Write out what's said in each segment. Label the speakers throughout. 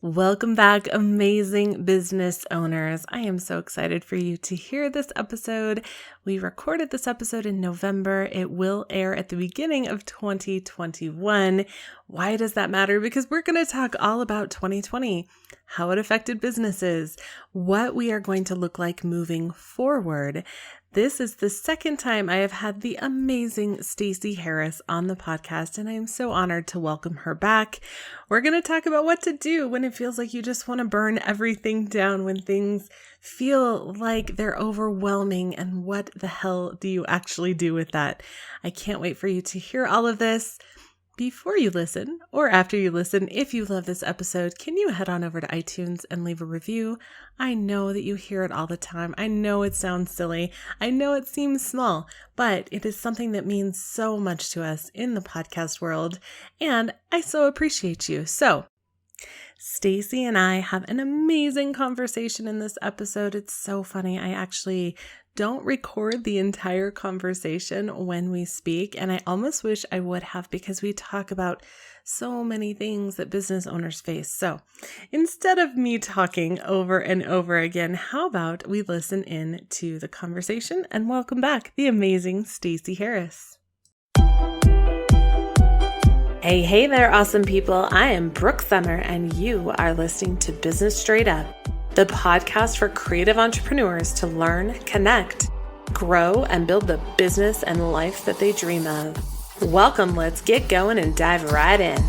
Speaker 1: Welcome back, amazing business owners. I am so excited for you to hear this episode. We recorded this episode in November. It will air at the beginning of 2021. Why does that matter? Because we're going to talk all about 2020, how it affected businesses, what we are going to look like moving forward. This is the second time I have had the amazing Stacey Harris on the podcast, and I am so honored to welcome her back. We're going to talk about what to do when it feels like you just want to burn everything down, when things feel like they're overwhelming, and what the hell do you actually do with that? I can't wait for you to hear all of this. Before you listen, or after you listen, if you love this episode, can you head on over to iTunes and leave a review? I know that you hear it all the time. I know it sounds silly. I know it seems small, but it is something that means so much to us in the podcast world, and I so appreciate you. So, Stacey and I have an amazing conversation in this episode. It's so funny. I actually don't record the entire conversation when we speak, and I almost wish I would have, because we talk about so many things that business owners face. So instead of me talking over and over again, how about we listen in to the conversation and welcome back the amazing Stacey Harris. Hey there, awesome people. I am Brooke Summer, and you are listening to Business Straight Up, the podcast for creative entrepreneurs to learn, connect, grow, and build the business and life that they dream of. Welcome, let's get going and dive right in.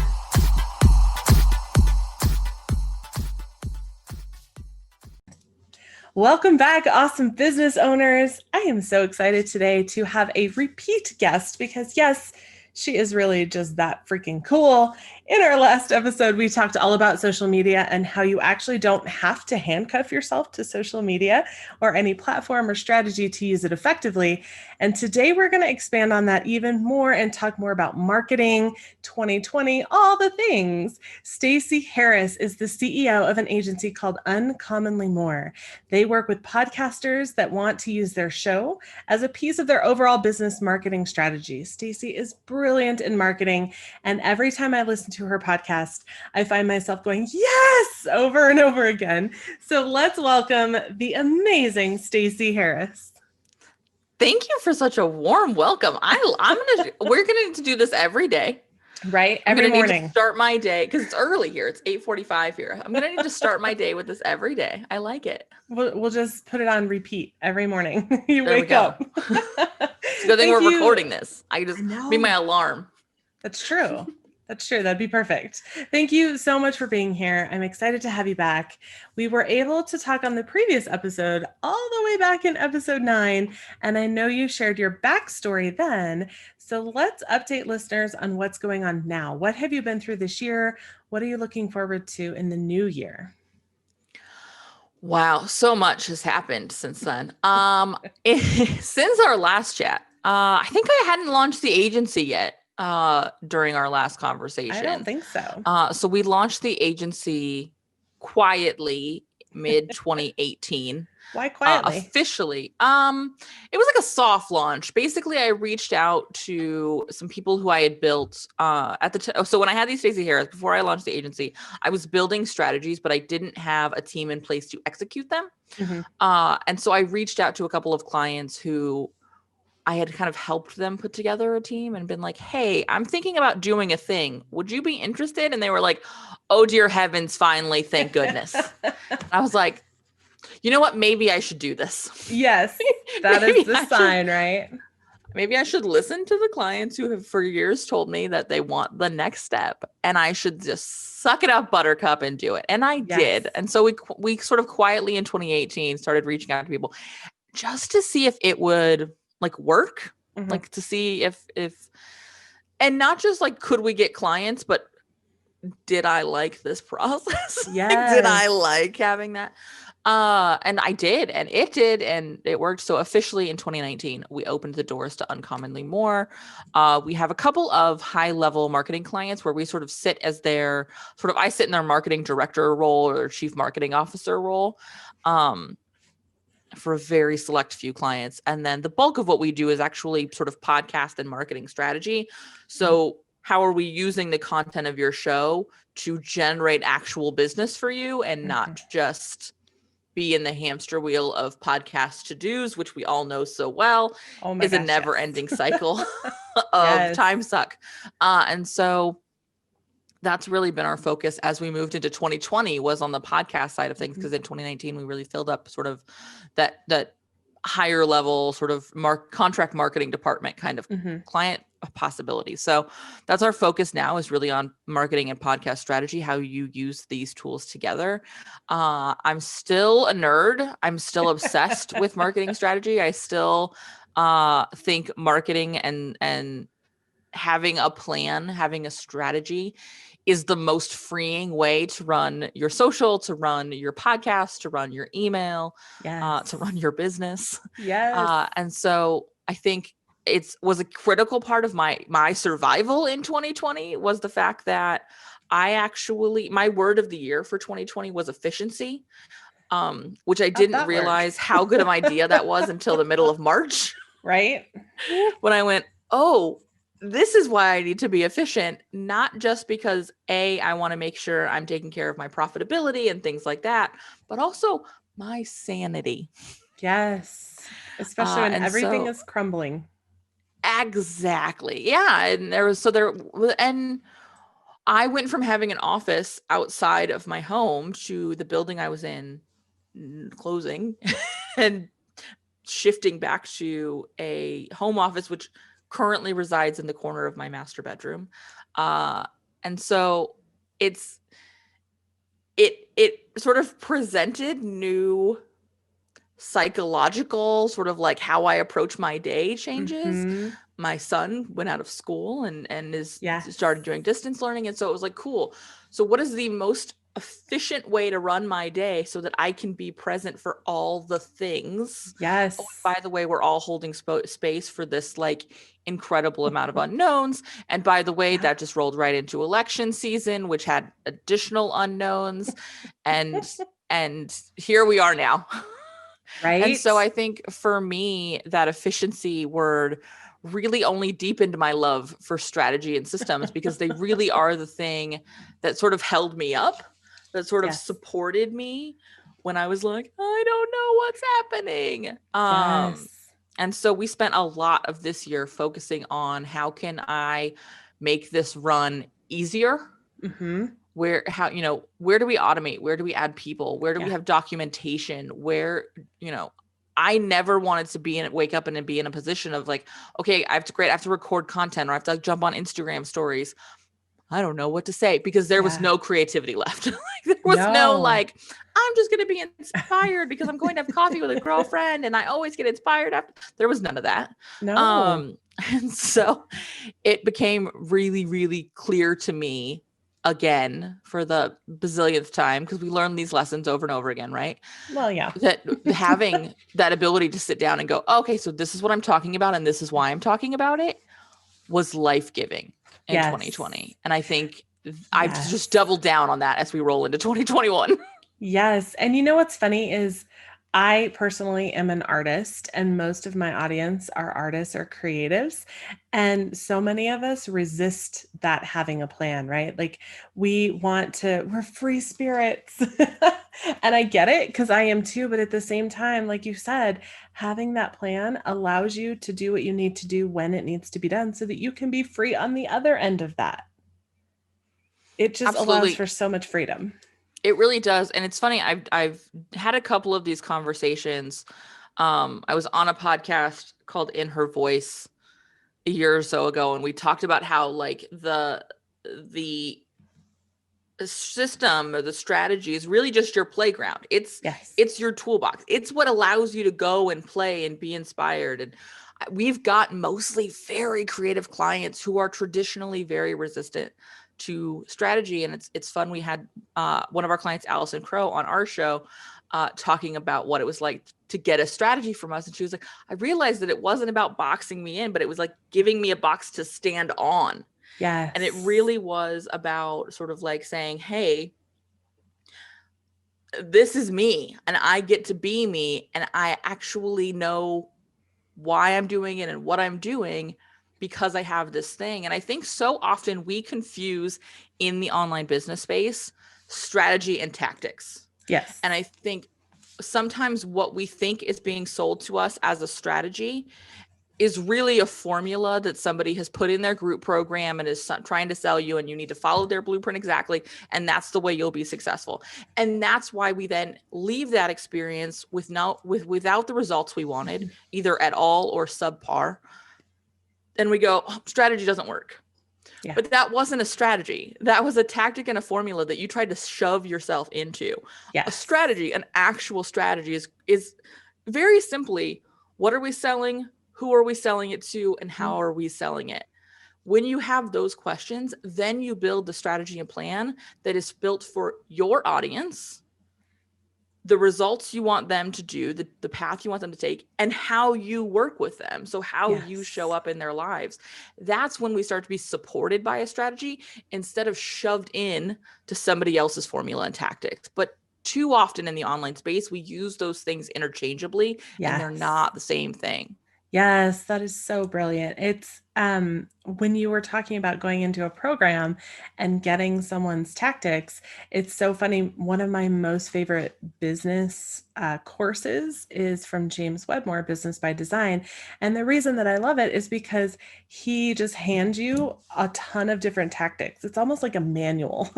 Speaker 1: Welcome back, awesome business owners. I am so excited today to have a repeat guest because, yes, she is really just that freaking cool. In our last episode, we talked all about social media and how you actually don't have to handcuff yourself to social media or any platform or strategy to use it effectively. And today we're going to expand on that even more and talk more about marketing, 2020, all the things. Stacey Harris is the CEO of an agency called Uncommonly More. They work with podcasters that want to use their show as a piece of their overall business marketing strategy. Stacey is brilliant in marketing, and every time I listen to her podcast, I find myself going, yes, over and over again. So let's welcome the amazing Stacey Harris.
Speaker 2: Thank you for such a warm welcome. We're gonna do this every day.
Speaker 1: Right? Every morning.
Speaker 2: Need to start my day because it's early here. It's 8:45 here. I'm gonna need to start my day with this every day. I like it.
Speaker 1: We'll just put it on repeat every morning. You wake up.
Speaker 2: It's a good thing we're recording this. I just be my alarm.
Speaker 1: That's true. That's true. That'd be perfect. Thank you so much for being here. I'm excited to have you back. We were able to talk on the previous episode all the way back in episode 9, and I know you shared your backstory then. So let's update listeners on what's going on now. What have you been through this year? What are you looking forward to in the new year?
Speaker 2: Wow, so much has happened since then. Since our last chat, I think I hadn't launched the agency yet. During our last conversation.
Speaker 1: I don't think so.
Speaker 2: So we launched the agency quietly mid 2018.
Speaker 1: Why quietly?
Speaker 2: Officially. It was like a soft launch. Basically, I reached out to some people who I had built at the time. So when I had these Stacey Harris, before I launched the agency, I was building strategies, but I didn't have a team in place to execute them. Mm-hmm. And so I reached out to a couple of clients who I had kind of helped them put together a team and been like, hey, I'm thinking about doing a thing. Would you be interested? And they were like, oh, dear heavens, finally, thank goodness. I was like, you know what? Maybe I should do this.
Speaker 1: Yes, that is the sign, right?
Speaker 2: Maybe I should listen to the clients who have for years told me that they want the next step, and I should just suck it up, buttercup, and do it. And I did. And so we sort of quietly in 2018 started reaching out to people just to see if it would work, like to see if, and not just could we get clients, but did I like this process?
Speaker 1: Yeah.
Speaker 2: Did I like having that? And I did, and it did, and it worked. So officially in 2019, we opened the doors to Uncommonly More. We have a couple of high level marketing clients where we sort of sit as I sit in their marketing director role or chief marketing officer role. For a very select few clients. And then the bulk of what we do is actually sort of podcast and marketing strategy. So how are we using the content of your show to generate actual business for you and not just be in the hamster wheel of podcast to-dos, which we all know so well is a never-ending cycle of time suck. And so that's really been our focus as we moved into 2020, was on the podcast side of things, because in 2019 we really filled up sort of that higher level sort of contract marketing department kind of client possibility. So that's our focus now, is really on marketing and podcast strategy, how you use these tools together. I'm still a nerd. I'm still obsessed with marketing strategy. I still think marketing and having a plan, having a strategy is the most freeing way to run your social, to run your podcast, to run your email, to run your business. And so I think it was a critical part of my survival in 2020, was the fact that my word of the year for 2020 was efficiency, which I didn't realize how good of an idea that was until the middle of March.
Speaker 1: Right.
Speaker 2: When I went, oh, this is why I need to be efficient, not just because I want to make sure I'm taking care of my profitability and things like that, but also my sanity.
Speaker 1: Yes. Especially when everything is crumbling.
Speaker 2: Exactly. Yeah. And I went from having an office outside of my home to the building I was in closing and shifting back to a home office, which currently resides in the corner of my master bedroom. And so it sort of presented new psychological sort of like how I approach my day changes. My son went out of school and started doing distance learning. And so it was like, cool. So what is the most efficient way to run my day so that I can be present for all the things?
Speaker 1: Yes.
Speaker 2: Oh, by the way, we're all holding space for this like incredible amount of unknowns. And by the way, that just rolled right into election season, which had additional unknowns. and here we are now.
Speaker 1: Right.
Speaker 2: And so I think for me, that efficiency word really only deepened my love for strategy and systems, because they really are the thing that sort of held me up, that sort of supported me when I was like, I don't know what's happening. And so we spent a lot of this year focusing on how can I make this run easier? Where do we automate? Where do we add people? Where do we have documentation? Where, I never wanted to wake up and be in a position of like, okay, I have to record content, or I have to jump on Instagram stories. I don't know what to say, because there was no creativity left. There was no like, I'm just going to be inspired because I'm going to have coffee with a girlfriend and I always get inspired after. There was none of that.
Speaker 1: No.
Speaker 2: And so it became really, really clear to me, again, for the bazillionth time, because we learn these lessons over and over again, right?
Speaker 1: Well, yeah.
Speaker 2: That having that ability to sit down and go, okay, so this is what I'm talking about and this is why I'm talking about it, was life-giving in 2020. And I think I've just doubled down on that as we roll into 2021.
Speaker 1: Yes. And you know what's funny is I personally am an artist, and most of my audience are artists or creatives. And so many of us resist that having a plan, right? Like we're free spirits. And I get it, because I am too. But at the same time, like you said, having that plan allows you to do what you need to do when it needs to be done, so that you can be free on the other end of that. It just allows for so much freedom.
Speaker 2: It really does. And it's funny, I've had a couple of these conversations. I was on a podcast called In Her Voice a year or so ago, and we talked about how like the system or the strategy is really just your playground. It's your toolbox. It's what allows you to go and play and be inspired. And we've got mostly very creative clients who are traditionally very resistant to strategy. And it's fun. We had one of our clients, Allison Crow, on our show talking about what it was like to get a strategy from us. And she was like, I realized that it wasn't about boxing me in, but it was like giving me a box to stand on.
Speaker 1: Yes.
Speaker 2: And it really was about sort of like saying, hey, this is me and I get to be me, and I actually know why I'm doing it and what I'm doing. because I have this thing. And I think so often we confuse in the online business space strategy and tactics.
Speaker 1: Yes.
Speaker 2: And I think sometimes what we think is being sold to us as a strategy is really a formula that somebody has put in their group program and is trying to sell you, and you need to follow their blueprint exactly. And that's the way you'll be successful. And that's why we then leave that experience without the results we wanted, either at all or subpar. And we go, oh, strategy doesn't work. Yeah. But that wasn't a strategy. That was a tactic and a formula that you tried to shove yourself into. Yes. A strategy, an actual strategy is very simply, what are we selling? Who are we selling it to? And how are we selling it? When you have those questions, then you build the strategy and plan that is built for your audience, the results you want them to do, the path you want them to take, and how you work with them. So how you show up in their lives. That's when we start to be supported by a strategy instead of shoved in to somebody else's formula and tactics. But too often in the online space, we use those things interchangeably, and they're not the same thing.
Speaker 1: Yes, that is so brilliant. It's when you were talking about going into a program and getting someone's tactics, it's so funny. One of my most favorite business courses is from James Wedmore, Business by Design. And the reason that I love it is because he just hands you a ton of different tactics. It's almost like a manual.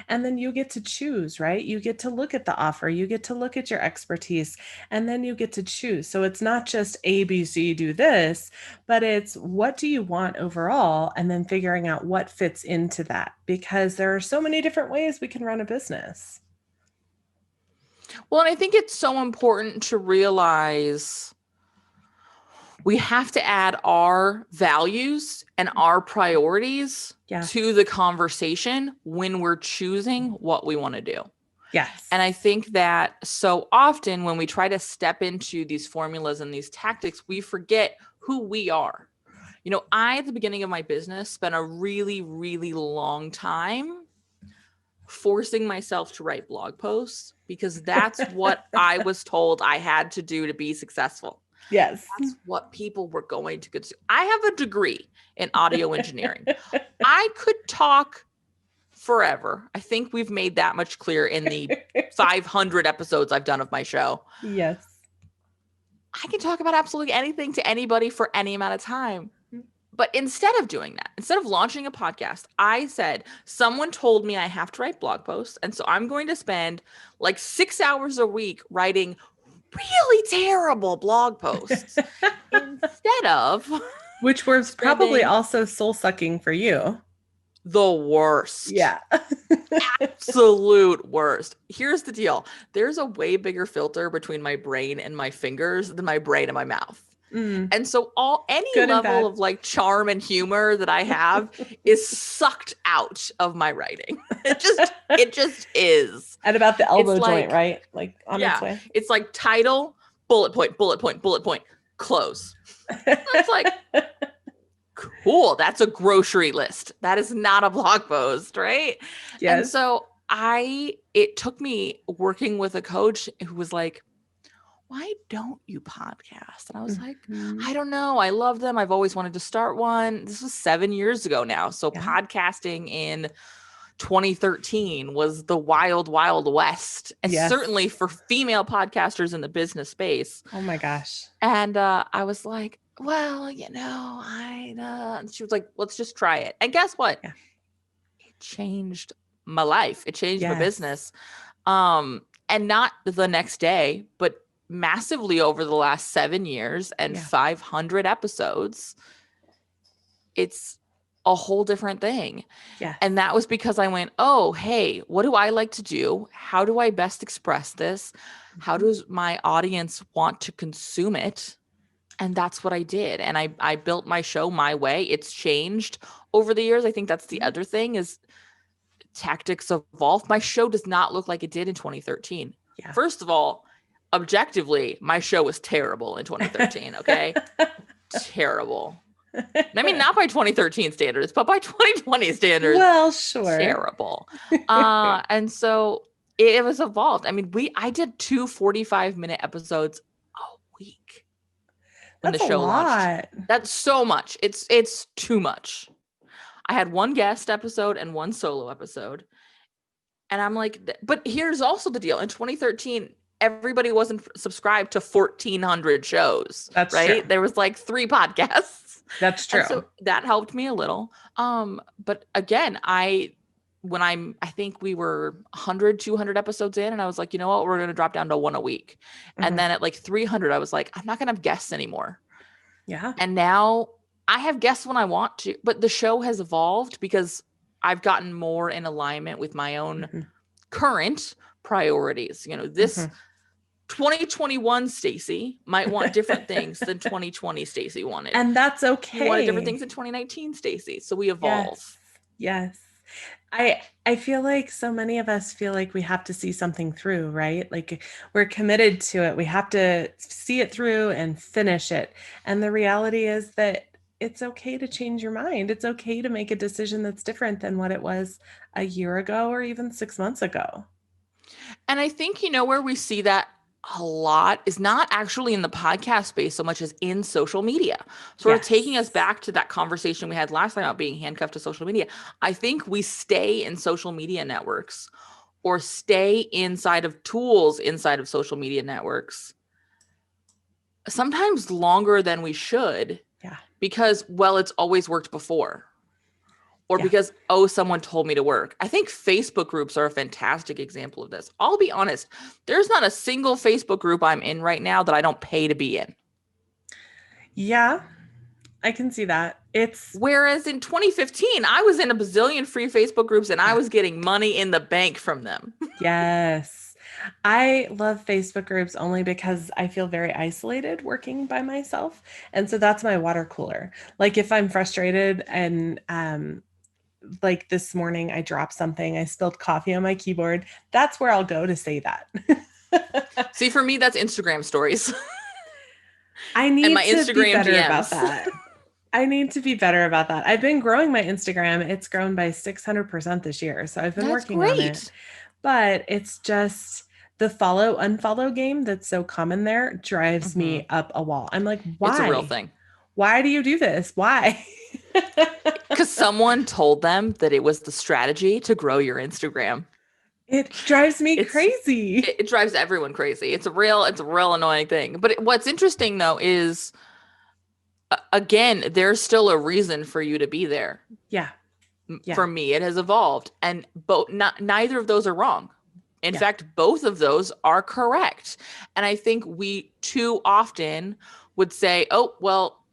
Speaker 1: And then you get to choose, right? You get to look at the offer, you get to look at your expertise, and then you get to choose. So it's not just A, B, C, do this, but it's what do you want overall, and then figuring out what fits into that, because there are so many different ways we can run a business.
Speaker 2: Well, and I think it's so important to realize we have to add our values and our priorities to the conversation when we're choosing what we want to do.
Speaker 1: Yes.
Speaker 2: And I think that so often when we try to step into these formulas and these tactics, we forget who we are. You know, I, at the beginning of my business, spent a really, really long time forcing myself to write blog posts because that's what I was told I had to do to be successful.
Speaker 1: Yes.
Speaker 2: That's what people were going to consume. I have a degree in audio engineering. I could talk forever. I think we've made that much clear in the 500 episodes I've done of my show.
Speaker 1: Yes.
Speaker 2: I can talk about absolutely anything to anybody for any amount of time. But instead of doing that, instead of launching a podcast, I said, someone told me I have to write blog posts. And so I'm going to spend like 6 hours a week writing really terrible blog posts instead of.
Speaker 1: Which was probably also soul sucking for you.
Speaker 2: The worst.
Speaker 1: Yeah.
Speaker 2: Absolute worst. Here's the deal. There's a way bigger filter between my brain and my fingers than my brain and my mouth. And so any level of like charm and humor that I have is sucked out of my writing. It just is.
Speaker 1: At about the elbow joint, right? Like on its way.
Speaker 2: It's like title, bullet point, bullet point, bullet point, close. It's like, cool. That's a grocery list. That is not a blog post, right? Yes. And so it took me working with a coach who was like, why don't you podcast? And I was like, I don't know. I love them. I've always wanted to start one. This was 7 years ago now. So podcasting in 2013 was the wild, wild west. And certainly for female podcasters in the business space.
Speaker 1: Oh my gosh.
Speaker 2: And I was like, well, you know, and she was like, let's just try it. And guess what? Yeah. It changed my life. It changed my business. And not the next day, but massively over the last 7 years and 500 episodes. It's a whole different thing. Yeah. And that was because I went, oh, hey, what do I like to do? How do I best express this? How does my audience want to consume it? And that's what I did. And I built my show my way. It's changed over the years. I think that's the other thing is tactics evolve. My show does not look like it did in 2013. Yeah. First of all, objectively, my show was terrible in 2013. Okay. Terrible. I mean, not by 2013 standards, but by 2020 standards.
Speaker 1: Well, sure.
Speaker 2: Terrible. And so it was evolved. I mean, I did 2 45-minute episodes a week. when the
Speaker 1: That's a
Speaker 2: show launched.
Speaker 1: lot.
Speaker 2: That's so much. It's too much. I had one guest episode and one solo episode. And I'm like, but here's also the deal. In 2013, everybody wasn't subscribed to 1,400 shows,
Speaker 1: That's true.
Speaker 2: right? There was like 3 podcasts.
Speaker 1: That's true.
Speaker 2: And so that helped me a little. But again, I think we were 100, 200 episodes in, and I was like, you know what? We're going to drop down to 1 a week. And then at like 300, I was like, I'm not going to have guests anymore.
Speaker 1: Yeah.
Speaker 2: And now I have guests when I want to, but the show has evolved because I've gotten more in alignment with my own current priorities. You know, this 2021 Stacey might want different things than 2020 Stacey wanted.
Speaker 1: And that's okay.
Speaker 2: You wanted different things in 2019 Stacey. So we evolve.
Speaker 1: Yes. I feel like so many of us feel like we have to see something through, right? Like we're committed to it. We have to see it through and finish it. And the reality is that it's okay to change your mind. It's okay to make a decision that's different than what it was a year ago or even 6 months ago.
Speaker 2: And I think, you know, where we see that a lot is not actually in the podcast space so much as in social media. Sort of taking us back to that conversation we had last time about being handcuffed to social media. I think we stay in social media networks or stay inside of tools inside of social media networks sometimes longer than we should.
Speaker 1: Yeah.
Speaker 2: Because, well, it's always worked before. Or because, oh, someone told me to work. I think Facebook groups are a fantastic example of this. I'll be honest. There's not a single Facebook group I'm in right now that I don't pay to be in.
Speaker 1: Yeah, I can see that.
Speaker 2: Whereas in 2015, I was in a bazillion free Facebook groups and I was getting money in the bank from them.
Speaker 1: Yes. I love Facebook groups only because I feel very isolated working by myself. And so that's my water cooler. Like if I'm frustrated and like this morning I dropped something, I spilled coffee on my keyboard, that's where I'll go to say that.
Speaker 2: See, for me, that's Instagram stories.
Speaker 1: I need
Speaker 2: my
Speaker 1: to
Speaker 2: Instagram
Speaker 1: be better
Speaker 2: DMs.
Speaker 1: about that. I need to be better about that. I've been growing my Instagram. It's grown by 600% this year. So I've been working on it. But it's just the follow unfollow game that's so common there drives me up a wall. I'm like, why?
Speaker 2: It's a real thing.
Speaker 1: Why do you do this? Why?
Speaker 2: Because someone told them that it was the strategy to grow your Instagram.
Speaker 1: It drives me crazy.
Speaker 2: It drives everyone crazy. It's a real annoying thing. But what's interesting though is, again, there's still a reason for you to be there.
Speaker 1: Yeah.
Speaker 2: For me, it has evolved, and neither of those are wrong. In fact, both of those are correct. And I think we too often would say, oh, well,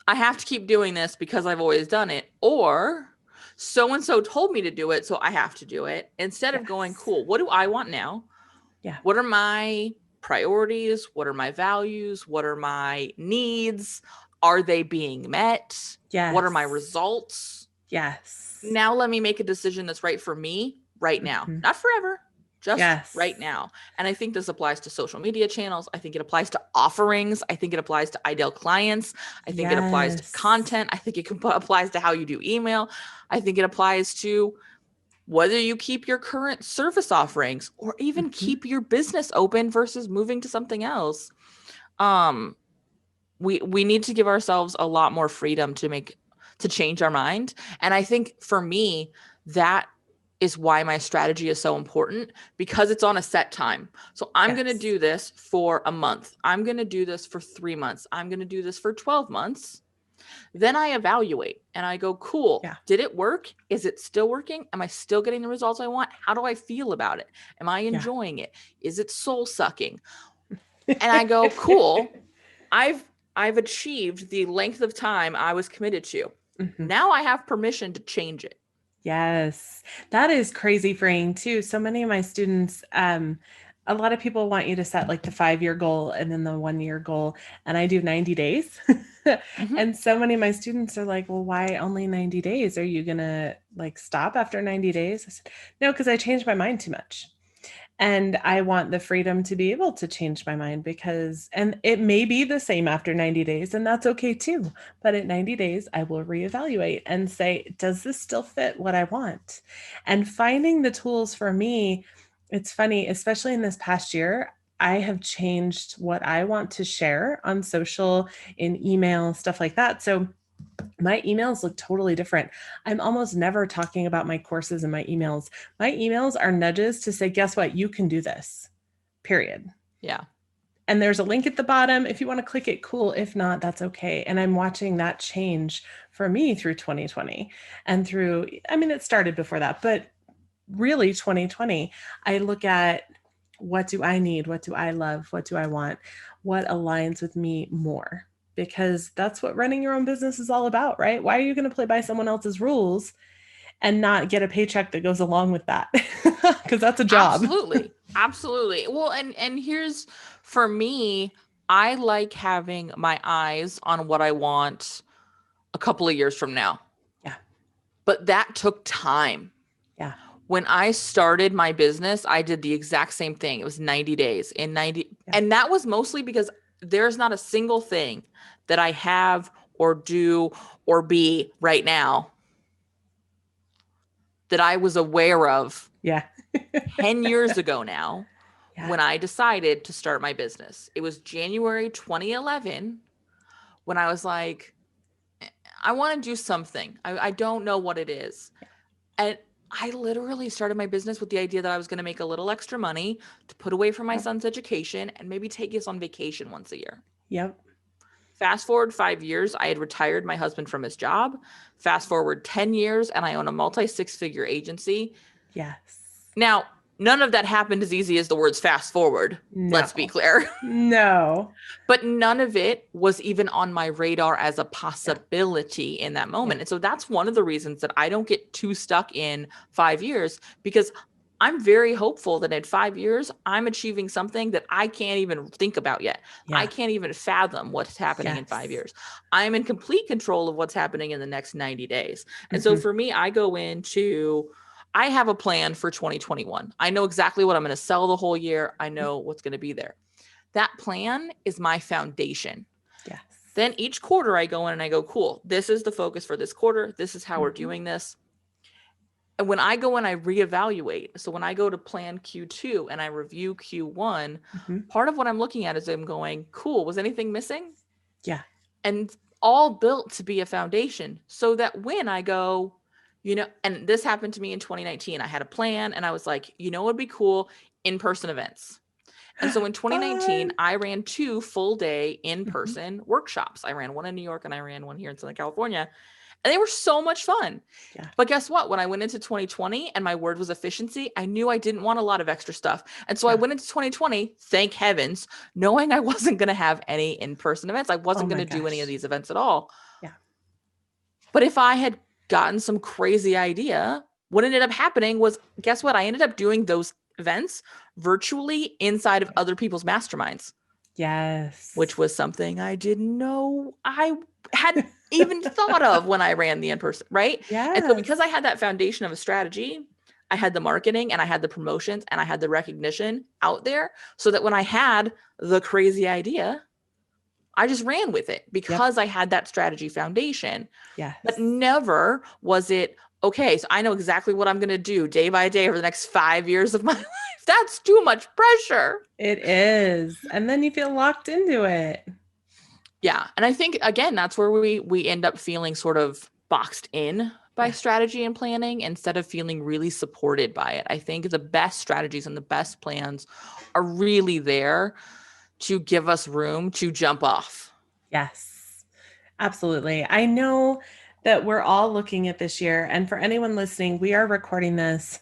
Speaker 2: I have to keep doing this because I've always done it. Or so-and-so told me to do it, so I have to do it. Instead of going, cool, what do I want now?
Speaker 1: Yeah.
Speaker 2: What are my priorities? What are my values? What are my needs? Are they being met?
Speaker 1: Yes.
Speaker 2: What are my results?
Speaker 1: Yes.
Speaker 2: Now let me make a decision that's right for me right now. Not forever. Just right now. And I think this applies to social media channels. I think it applies to offerings. I think it applies to ideal clients. I think it applies to content. I think it applies to how you do email. I think it applies to whether you keep your current service offerings or even keep your business open versus moving to something else. We need to give ourselves a lot more freedom to change our mind. And I think for me, that is why my strategy is so important, because it's on a set time. So I'm going to do this for a month. I'm going to do this for 3 months. I'm going to do this for 12 months. Then I evaluate and I go, cool. Did it work? Is it still working? Am I still getting the results I want? How do I feel about it? Am I enjoying it? Is it soul sucking? And I go, cool. I've achieved the length of time I was committed to. Now I have permission to change it.
Speaker 1: Yes, that is crazy freeing too. So many of my students, a lot of people want you to set like the 5-year goal and then the 1-year goal. And I do 90 days. And so many of my students are like, well, why only 90 days? Are you going to like stop after 90 days? I said, no, because I changed my mind too much. And I want the freedom to be able to change my mind and it may be the same after 90 days, and that's okay too. But at 90 days, I will reevaluate and say, does this still fit what I want? And finding the tools for me, it's funny, especially in this past year, I have changed what I want to share on social, in email, stuff like that. So my emails look totally different. I'm almost never talking about my courses in my emails. My emails are nudges to say, guess what? You can do this, period.
Speaker 2: Yeah.
Speaker 1: And there's a link at the bottom. If you want to click it, cool. If not, that's okay. And I'm watching that change for me through 2020 and through, I mean, it started before that, but really 2020, I look at, what do I need? What do I love? What do I want? What aligns with me more? Because that's what running your own business is all about, right? Why are you going to play by someone else's rules and not get a paycheck that goes along with that? Because that's a job.
Speaker 2: Absolutely. Absolutely. Well, and here's, for me, I like having my eyes on what I want a couple of years from now.
Speaker 1: Yeah.
Speaker 2: But that took time.
Speaker 1: Yeah.
Speaker 2: When I started my business, I did the exact same thing. It was 90 days in 90. Yeah. And that was mostly because there's not a single thing that I have or do or be right now that I was aware of 10 years ago now when I decided to start my business. It was January 2011 when I was like, I want to do something. I don't know what it is. And I literally started my business with the idea that I was going to make a little extra money to put away for my son's education and maybe take us on vacation once a year.
Speaker 1: Yep.
Speaker 2: Fast forward 5 years, I had retired my husband from his job. Fast forward 10 years, and I own a multi-six-figure agency.
Speaker 1: Yes.
Speaker 2: Now, none of that happened as easy as the words fast forward. No. Let's be clear.
Speaker 1: No.
Speaker 2: But none of it was even on my radar as a possibility in that moment. Yeah. And so that's one of the reasons that I don't get too stuck in 5 years, because I'm very hopeful that in 5 years, I'm achieving something that I can't even think about yet. Yeah. I can't even fathom what's happening in 5 years. I'm in complete control of what's happening in the next 90 days. And so for me, I have a plan for 2021. I know exactly what I'm going to sell the whole year. I know what's going to be there. That plan is my foundation. Yes. Then each quarter I go in and I go, cool, this is the focus for this quarter. This is how we're doing this. And when I go and I reevaluate, so when I go to plan Q2 and I review Q1, part of what I'm looking at is I'm going, cool, was anything missing?
Speaker 1: Yeah.
Speaker 2: And all built to be a foundation so that when I go, and this happened to me in 2019, I had a plan and I was like, what would be cool? In-person events. And so in 2019, I ran 2 full-day in-person workshops. I ran one in New York and I ran one here in Southern California. And they were so much fun. Yeah. But guess what? When I went into 2020 and my word was efficiency, I knew I didn't want a lot of extra stuff. And so I went into 2020, thank heavens, knowing I wasn't going to have any in-person events. I wasn't going to do any of these events at all. Yeah. But if I had gotten some crazy idea, what ended up happening was, guess what? I ended up doing those events virtually inside of other people's masterminds.
Speaker 1: Yes.
Speaker 2: Which was something I didn't know I had even thought of when I ran the in-person, right? Yeah. And so because I had that foundation of a strategy, I had the marketing and I had the promotions and I had the recognition out there so that when I had the crazy idea, I just ran with it because I had that strategy foundation. Yes. But never was it, okay, so I know exactly what I'm going to do day by day over the next 5 years of my life. That's too much pressure.
Speaker 1: It is. And then you feel locked into it.
Speaker 2: Yeah. And I think, again, that's where we end up feeling sort of boxed in by strategy and planning instead of feeling really supported by it. I think the best strategies and the best plans are really there to give us room to jump off.
Speaker 1: Yes, absolutely. I know that we're all looking at this year. And for anyone listening, we are recording this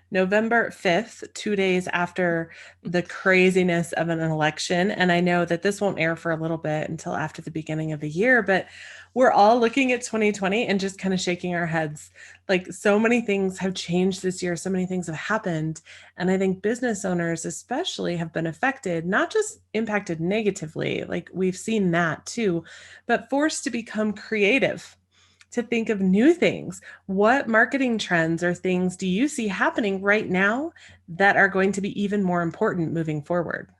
Speaker 1: November 5th, 2 days after the craziness of an election. And I know that this won't air for a little bit until after the beginning of the year, but we're all looking at 2020 and just kind of shaking our heads. Like, so many things have changed this year. So many things have happened. And I think business owners especially have been affected, not just impacted negatively, like we've seen that too, but forced to become creative, to think of new things. What marketing trends or things do you see happening right now that are going to be even more important moving forward?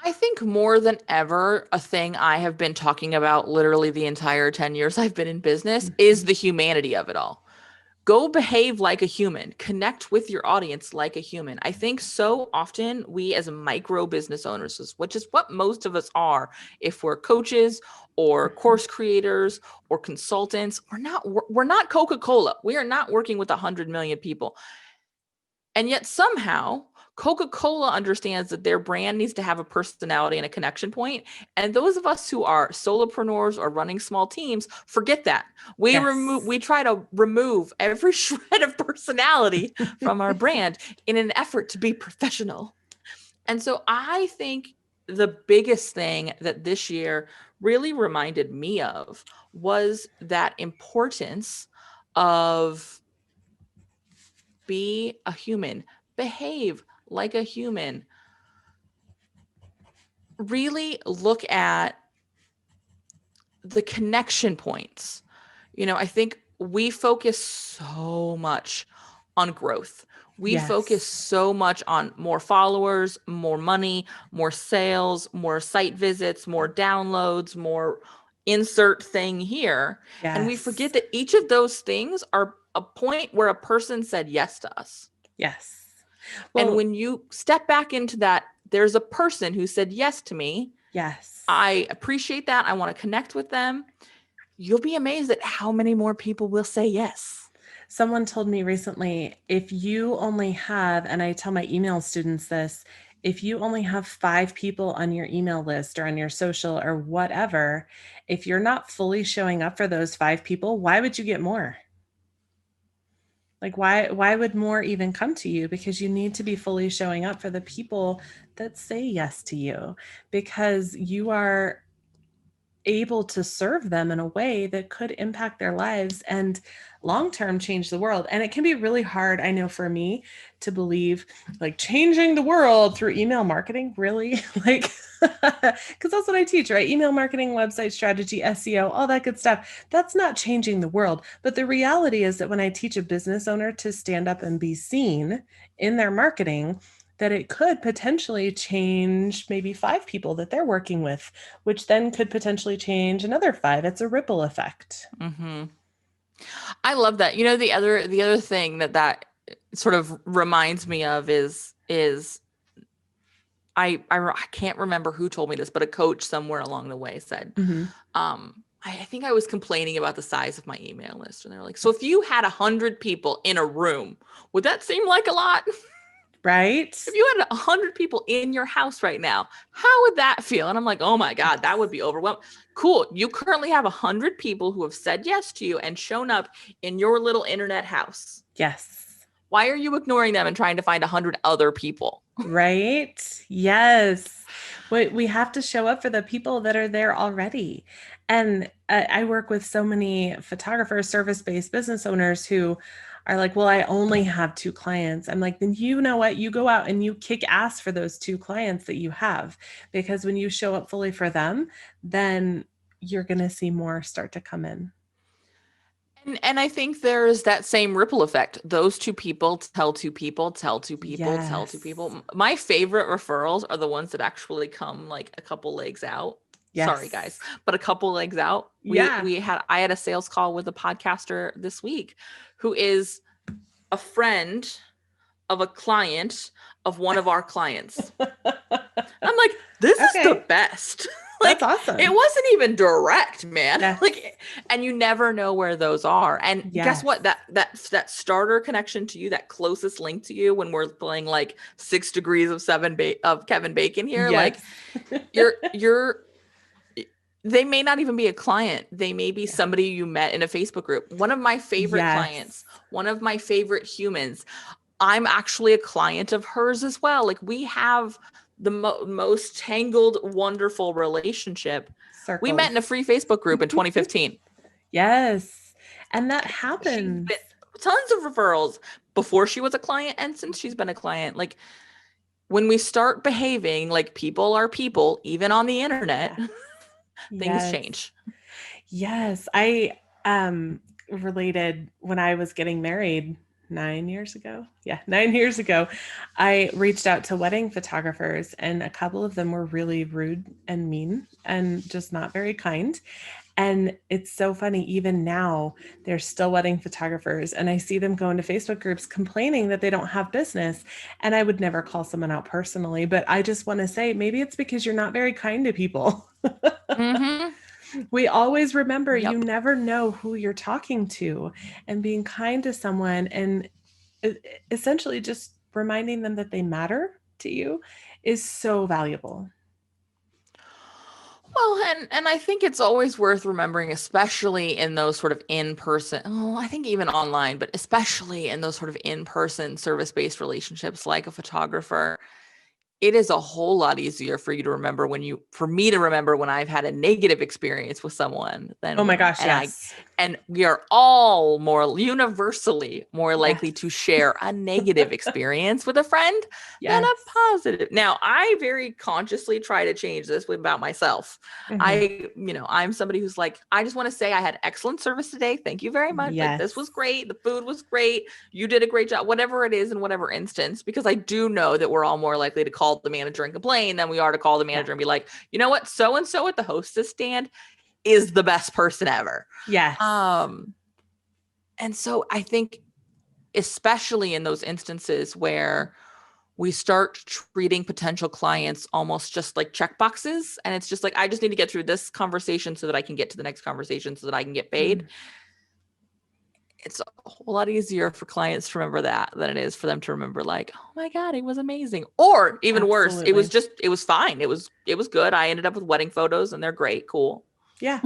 Speaker 2: I think more than ever, a thing I have been talking about literally the entire 10 years I've been in business is the humanity of it all. Go behave like a human, connect with your audience like a human. I think so often we as micro business owners, which is what most of us are, if we're coaches or course creators or consultants, we're not Coca-Cola. We are not working with 100 million people. And yet somehow Coca-Cola understands that their brand needs to have a personality and a connection point. And those of us who are solopreneurs or running small teams forget that. We try to remove every shred of personality from our brand in an effort to be professional. And so I think the biggest thing that this year really reminded me of was that importance of be a human, behave like a human. Really look at the connection points. I think we focus so much on growth. We focus so much on more followers, more money, more sales, more site visits, more downloads, more insert thing here.
Speaker 1: Yes.
Speaker 2: And we forget that each of those things are a point where a person said yes to us.
Speaker 1: Yes.
Speaker 2: Well, and when you step back into that, there's a person who said yes to me.
Speaker 1: Yes.
Speaker 2: I appreciate that. I want to connect with them. You'll be amazed at how many more people will say yes.
Speaker 1: Someone told me recently, if you only have, and I tell my email students this, if you only have 5 people on your email list or on your social or whatever, if you're not fully showing up for those 5 people, why would you get more? Like, why would more even come to you? Because you need to be fully showing up for the people that say yes to you, because you are able to serve them in a way that could impact their lives and long-term change the world. And it can be really hard, I know, for me to believe like changing the world through email marketing, really, like, because that's what I teach, right? Email marketing, website strategy, SEO, all that good stuff. That's not changing the world. But the reality is that when I teach a business owner to stand up and be seen in their marketing, that it could potentially change maybe 5 people that they're working with, which then could potentially change another 5. It's a ripple effect.
Speaker 2: Mm-hmm. I love that. The other thing that sort of reminds me of is I can't remember who told me this, but a coach somewhere along the way said, I think I was complaining about the size of my email list, and they're like, so if you had 100 people in a room, would that seem like a lot?
Speaker 1: Right?
Speaker 2: If you had 100 people in your house right now, how would that feel? And I'm like, oh my God, that would be overwhelming. Cool. You currently have 100 people who have said yes to you and shown up in your little internet house.
Speaker 1: Yes.
Speaker 2: Why are you ignoring them and trying to find 100 other people?
Speaker 1: Right? Yes. We have to show up for the people that are there already. And I work with so many photographers, service-based business owners who are like, well, I only have 2 clients. I'm like, then you know what? You go out and you kick ass for those 2 clients that you have, because when you show up fully for them, then you're going to see more start to come in.
Speaker 2: And I think there's that same ripple effect. Those 2 people tell 2 people, tell 2 people, tell 2 people. My favorite referrals are the ones that actually come like a couple legs out. Yes. Sorry, guys, but a couple legs out. I had a sales call with a podcaster this week who is a friend of a client of one of our clients. I'm like, this is the best. Like, that's awesome. It wasn't even direct, man. Yes. Like, and you never know where those are. And guess what? That starter connection to you, that closest link to you, when we're playing like 6 degrees of Kevin Bacon here, like they may not even be a client. They may be somebody you met in a Facebook group. One of my favorite clients, one of my favorite humans. I'm actually a client of hers as well. Like, we have the most tangled, wonderful relationship. Circles. We met in a free Facebook group in 2015.
Speaker 1: Yes. And that happens.
Speaker 2: Tons of referrals before she was a client and since she's been a client. Like, when we start behaving like people are people, even on the internet, things change. Yes.
Speaker 1: I related when I was getting married 9 years ago. Yeah, 9 years ago, I reached out to wedding photographers, and a couple of them were really rude and mean and just not very kind. And it's so funny, even now, they're still wedding photographers. And I see them go into Facebook groups complaining that they don't have business. And I would never call someone out personally, but I just want to say maybe it's because you're not very kind to people.
Speaker 2: Mm-hmm.
Speaker 1: We always remember you
Speaker 2: Yep.
Speaker 1: never know who you're talking to, and being kind to someone and essentially just reminding them that they matter to you is so valuable.
Speaker 2: Well, and I think it's always worth remembering, especially in those sort of in-person, oh, I think even online, but especially in those sort of in-person service-based relationships like a photographer, it is a whole lot easier for you to remember for me to remember when I've had a negative experience with someone
Speaker 1: Oh
Speaker 2: than
Speaker 1: my gosh,
Speaker 2: and
Speaker 1: yes.
Speaker 2: we are all more universally more likely to
Speaker 1: Yes.
Speaker 2: share a negative experience with a friend than
Speaker 1: Yes.
Speaker 2: a positive. Now, I very consciously try to change this about myself.
Speaker 1: Mhm.
Speaker 2: I'm somebody who's like, I just want to say I had excellent service today. Thank you very much. Like, this was
Speaker 1: Yes.
Speaker 2: great. The food was great. You did a great job, whatever it is in whatever instance, because I do know that we're all more likely to call the manager and complain than we are to call the
Speaker 1: Yeah.
Speaker 2: manager and be like, you know what? So and so at the hostess stand is the best person ever.
Speaker 1: Yes.
Speaker 2: And so I think, especially in those instances where we start treating potential clients almost just like check boxes, and it's just like, I just need to get through this conversation so that I can get to the next conversation so that I can get paid.
Speaker 1: Mm.
Speaker 2: It's a whole lot easier for clients to remember that than it is for them to remember like, oh my God, it was amazing. Or even worse, it
Speaker 1: Absolutely.
Speaker 2: was fine. It was good. I ended up with wedding photos and they're great. Cool.
Speaker 1: Yeah.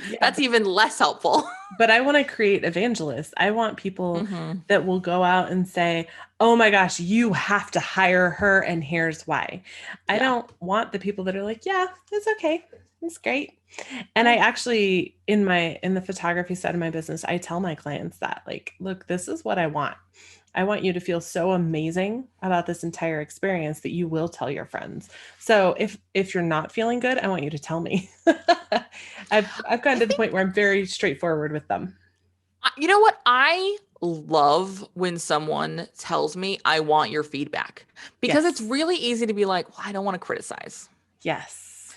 Speaker 1: Yeah.
Speaker 2: That's even less helpful.
Speaker 1: But I want to create evangelists. I want people
Speaker 2: Mm-hmm.
Speaker 1: that will go out and say, oh my gosh, you have to hire her, and here's why. I
Speaker 2: Yeah.
Speaker 1: don't want the people that are like, yeah, it's okay. It's great. And I
Speaker 2: Yeah.
Speaker 1: actually, in the photography side of my business, I tell my clients that, like, look, this is what I want. I want you to feel so amazing about this entire experience that you will tell your friends. So if you're not feeling good, I want you to tell me. I've gotten
Speaker 2: I
Speaker 1: to the
Speaker 2: think,
Speaker 1: point where I'm very straightforward with them.
Speaker 2: you know what? I love when someone tells me, I want your feedback, because it's
Speaker 1: Yes.
Speaker 2: really easy to be like, well, I don't want to criticize.
Speaker 1: Yes.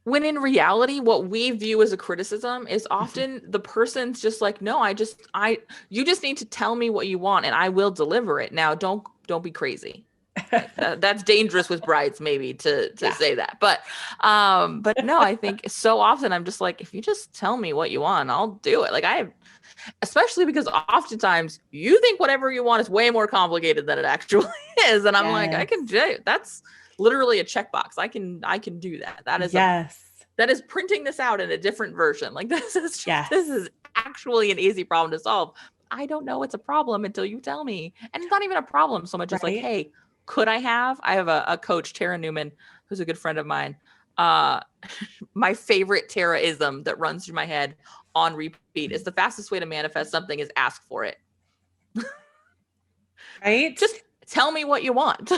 Speaker 2: When in reality, what we view as a criticism is often the person's just like, no, you just need to tell me what you want and I will deliver it. Now, don't be crazy. Like that's dangerous with brides, maybe to
Speaker 1: Yeah.
Speaker 2: say that. But no, I think so often I'm just like, if you just tell me what you want, I'll do it. Like especially because oftentimes you think whatever you want is way more complicated than it actually is. And I'm like, I
Speaker 1: Yes.
Speaker 2: can do it. That's literally a checkbox. I can do that.
Speaker 1: Yes.
Speaker 2: That is printing this out in a different version. Like this
Speaker 1: Yes.
Speaker 2: is actually an easy problem to solve. I don't know it's a problem until you tell me. And it's not even a problem so much as like,
Speaker 1: Right.
Speaker 2: hey, I have a coach, Tara Newman, who's a good friend of mine. Uh, my favorite Tara-ism that runs through my head on repeat is the fastest way to manifest something is ask for it.
Speaker 1: Right.
Speaker 2: Just tell me what you want.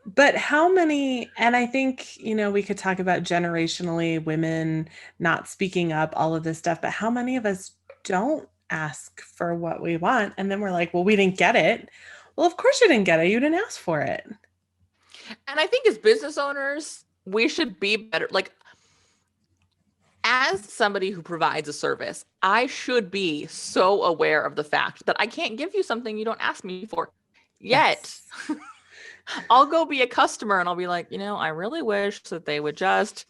Speaker 1: But how many, and I think, we could talk about generationally women not speaking up, all of this stuff, but how many of us don't ask for what we want? And then we're like, well, we didn't get it. Well, of course you didn't get it. You didn't ask for it.
Speaker 2: And I think as business owners, we should be better. Like, as somebody who provides a service, I should be so aware of the fact that I can't give you something you don't ask me for. Yet,
Speaker 1: Yes.
Speaker 2: I'll go be a customer and I'll be like, I really wish that they would just,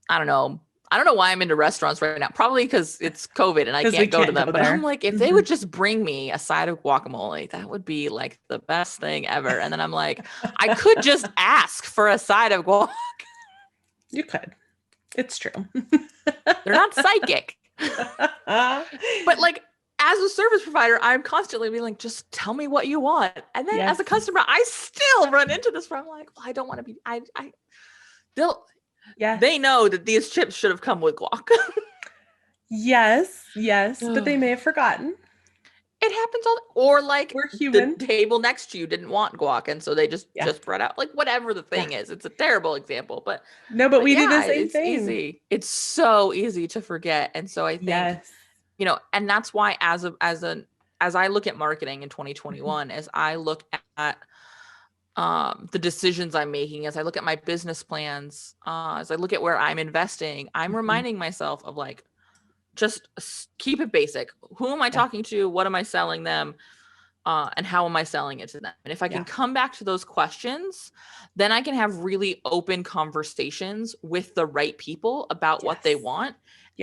Speaker 2: I don't know. I don't know why I'm into restaurants right now. Probably because it's COVID and I
Speaker 1: Because we
Speaker 2: can't go to
Speaker 1: can't
Speaker 2: them.
Speaker 1: go
Speaker 2: But I'm
Speaker 1: there.
Speaker 2: like, if they would just bring me a side of guacamole, that would be like the best thing ever. And then I'm like, I could just ask for a side of guacamole.
Speaker 1: You could. It's true.
Speaker 2: They're not psychic. But like, as a service provider, I'm constantly being like, just tell me what you want. And then
Speaker 1: Yes.
Speaker 2: as a customer, I still run into this where I'm like, well, I don't want to be,
Speaker 1: Yes.
Speaker 2: they know that these chips should have come with guac.
Speaker 1: Yes. Yes. But they may have forgotten.
Speaker 2: It happens or like
Speaker 1: We're
Speaker 2: the
Speaker 1: human.
Speaker 2: table next to you didn't want guac. And so they just
Speaker 1: Yeah.
Speaker 2: brought out like whatever the thing is. It's a terrible example, but
Speaker 1: No, but we do the
Speaker 2: yeah,
Speaker 1: same
Speaker 2: it's
Speaker 1: thing.
Speaker 2: easy. It's so easy to forget. And so I think,
Speaker 1: Yes.
Speaker 2: and that's why as I look at marketing in 2021, as I look at the decisions I'm making, as I look at my business plans, as I look at where I'm investing, I'm reminding myself of like, just keep it basic. Who am I talking to? What am I selling them? And how am I selling it to them? And if I can come back to those questions, then I can have really open conversations with the right people about what they want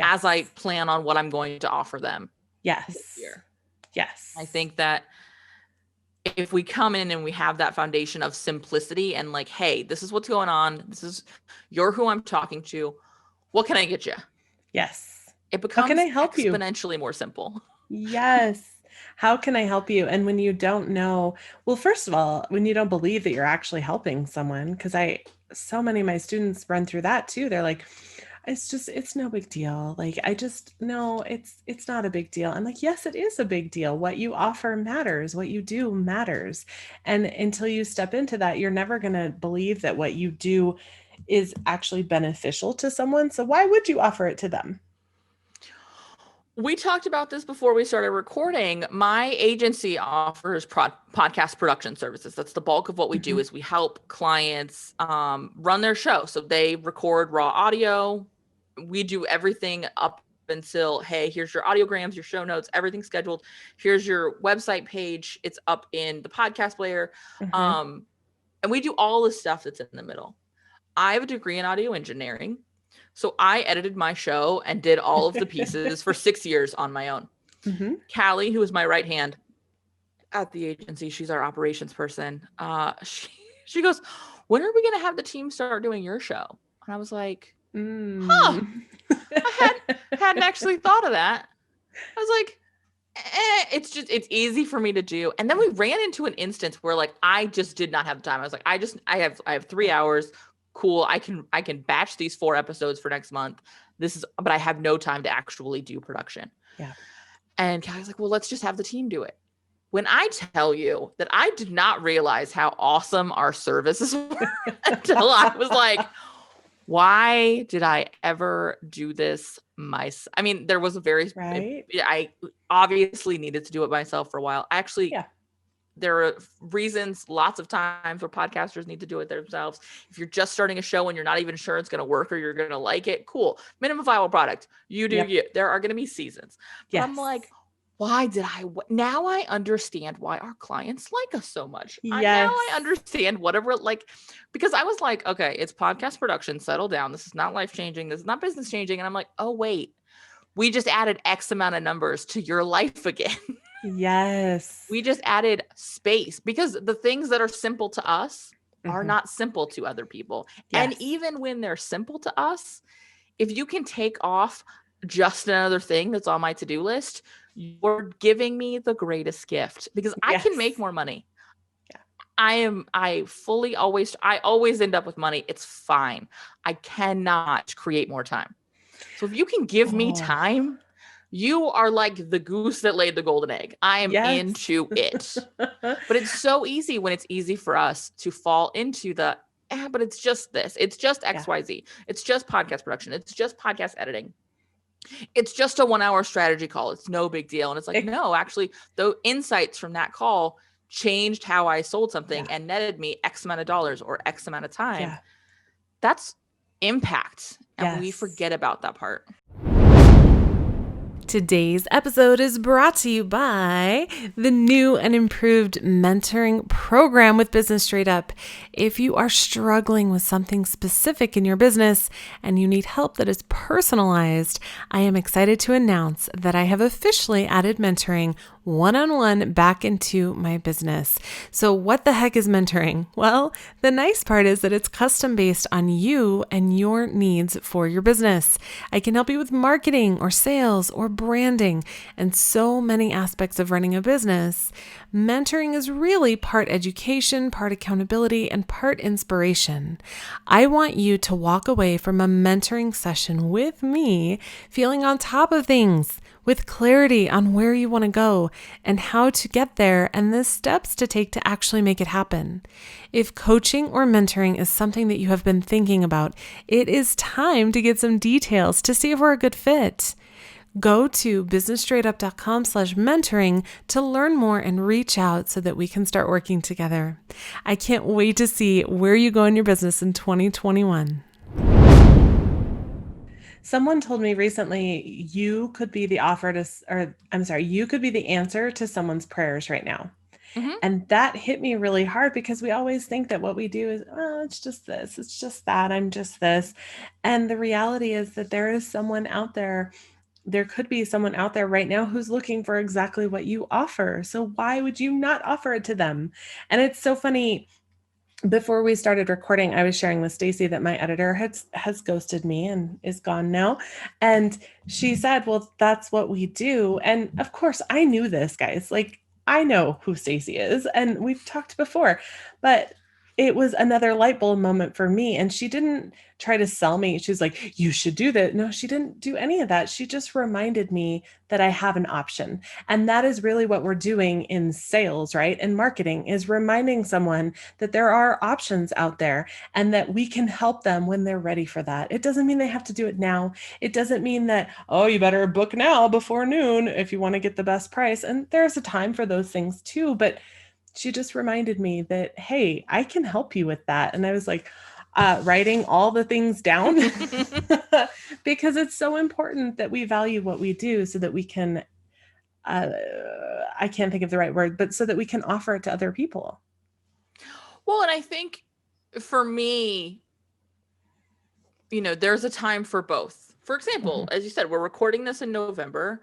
Speaker 2: as I plan on what I'm going to offer them. This year.
Speaker 1: Yes.
Speaker 2: I think that if we come in and we have that foundation of simplicity and like, hey, this is what's going on. You're who I'm talking to. What can I get you?
Speaker 1: Yes.
Speaker 2: It becomes
Speaker 1: how can I help
Speaker 2: exponentially more simple.
Speaker 1: Yes. How can I help you? And when you don't know, well, first of all, when you don't believe that you're actually helping someone, because so many of my students run through that too. They're like, it's no big deal. Like, no, it's not a big deal. I'm like, yes, it is a big deal. What you offer matters. What you do matters. And until you step into that, you're never going to believe that what you do is actually beneficial to someone. So why would you offer it to them?
Speaker 2: We talked about this before we started recording. My agency offers podcast production services. That's the bulk of what we do, is we help clients run their show. So they record raw audio. We do everything up until, hey, here's your audiograms, your show notes, everything's scheduled. Here's your website page. It's up in the podcast player. And we do all the stuff that's in the middle. I have a degree in audio engineering. So I edited my show and did all of the pieces for 6 years on my own. Callie, who is my right hand at the agency, she's our operations person. She goes, when are we going to have the team start doing your show? And I was like, I hadn't actually thought of that. I was like, it's easy for me to do. And then we ran into an instance where like, I just did not have the time. I was like, I have 3 hours. Cool. I can batch these 4 episodes for next month. But I have no time to actually do production.
Speaker 1: Yeah.
Speaker 2: And Callie's like, well, let's just have the team do it. When I tell you that I did not realize how awesome our services were until I was like, why did I ever do this myself? I mean, there was I obviously needed to do it myself for a while. Actually, there are reasons, lots of times where podcasters need to do it themselves. If you're just starting a show and you're not even sure it's going to work or you're going to like it, cool. Minimum viable product. You do you. There are going to be seasons. But I'm like, now I understand why our clients like us so much. Now I understand whatever, like, because I was like, okay, it's podcast production, settle down. This is not life-changing. This is not business changing. And I'm like, oh, wait, we just added X amount of numbers to your life again.
Speaker 1: Yes.
Speaker 2: We just added space, because the things that are simple to us are not simple to other people. Yes. And even when they're simple to us, if you can take off just another thing that's on my to-do list, you're giving me the greatest gift, because I can make more money. I always end up with money. It's fine. I cannot create more time. So if you can give me time, you are like the goose that laid the golden egg. I am into it. But it's so easy when it's easy for us to fall into but it's just this. It's just XYZ. It's just podcast production. It's just podcast editing. It's just a 1-hour strategy call. It's no big deal. And it's like, no, actually, the insights from that call changed how I sold something and netted me X amount of dollars or X amount of time. Yeah. That's impact. And we forget about that part.
Speaker 1: Today's episode is brought to you by the new and improved mentoring program with Business Straight Up. If you are struggling with something specific in your business and you need help that is personalized, I am excited to announce that I have officially added mentoring one-on-one back into my business. So what the heck is mentoring? Well, the nice part is that it's custom based on you and your needs for your business. I can help you with marketing or sales or branding and so many aspects of running a business. Mentoring is really part education, part accountability, and part inspiration. I want you to walk away from a mentoring session with me feeling on top of things, with clarity on where you want to go and how to get there and the steps to take to actually make it happen. If coaching or mentoring is something that you have been thinking about, it is time to get some details to see if we're a good fit. Go to businessstraightup.com/mentoring to learn more and reach out so that we can start working together. I can't wait to see where you go in your business in 2021. Someone told me recently, you could be the you could be the answer to someone's prayers right now.
Speaker 2: Mm-hmm.
Speaker 1: And that hit me really hard because we always think that what we do is, oh, it's just this, it's just that, I'm just this. And the reality is that there is someone out there. There could be someone out there right now who's looking for exactly what you offer. So why would you not offer it to them? And it's so funny. Before we started recording, I was sharing with Stacey that my editor has ghosted me and is gone now. And she said, well, that's what we do. And of course, I knew this, guys. Like, I know who Stacey is, and we've talked before, but it was another light bulb moment for me. And she didn't try to sell me. She's like, you should do that. No, she didn't do any of that. She just reminded me that I have an option. And that is really what we're doing in sales, right? And marketing is reminding someone that there are options out there and that we can help them when they're ready for that. It doesn't mean they have to do it now. It doesn't mean that, oh, you better book now before noon if you want to get the best price. And there's a time for those things too. But she just reminded me that, hey, I can help you with that. And I was like, writing all the things down because it's so important that we value what we do so that we can, I can't think of the right word, but so that we can offer it to other people.
Speaker 2: Well, and I think for me, there's a time for both. For example, as you said, we're recording this in November.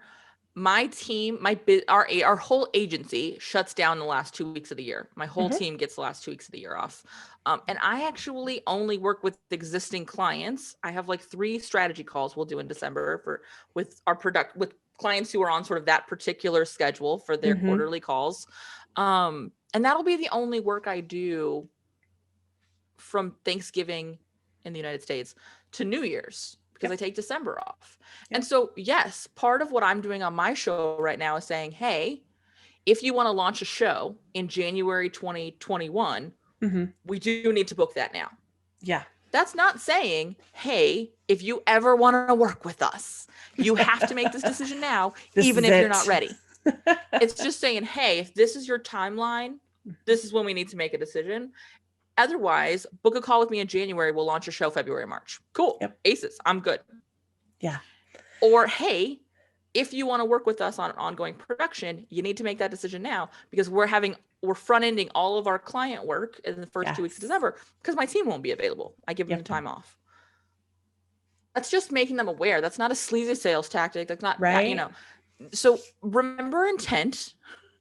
Speaker 2: My team, our whole agency shuts down the last 2 weeks of the year. My whole team gets the last 2 weeks of the year off. And I actually only work with existing clients. I have like 3 strategy calls we'll do in December with clients who are on sort of that particular schedule for their quarterly calls. And that'll be the only work I do from Thanksgiving in the United States to New Year's, because I take December off. Yep. And so, yes, part of what I'm doing on my show right now is saying, hey, if you want to launch a show in January 2021, we do need to book that now. Yeah. That's not saying, hey, if you ever want to work with us, you have to make this decision now, even if you're not ready. It's just saying, hey, if this is your timeline, this is when we need to make a decision. Otherwise, book a call with me in January. We'll launch a show February, March. Cool. Yep. Aces. I'm good. Yeah. Or, hey, if you want to work with us on ongoing production, you need to make that decision now, because we're front-ending all of our client work in the first 2 weeks of December because my team won't be available. I give them the time off. That's just making them aware. That's not a sleazy sales tactic. That's not, right. So remember intent,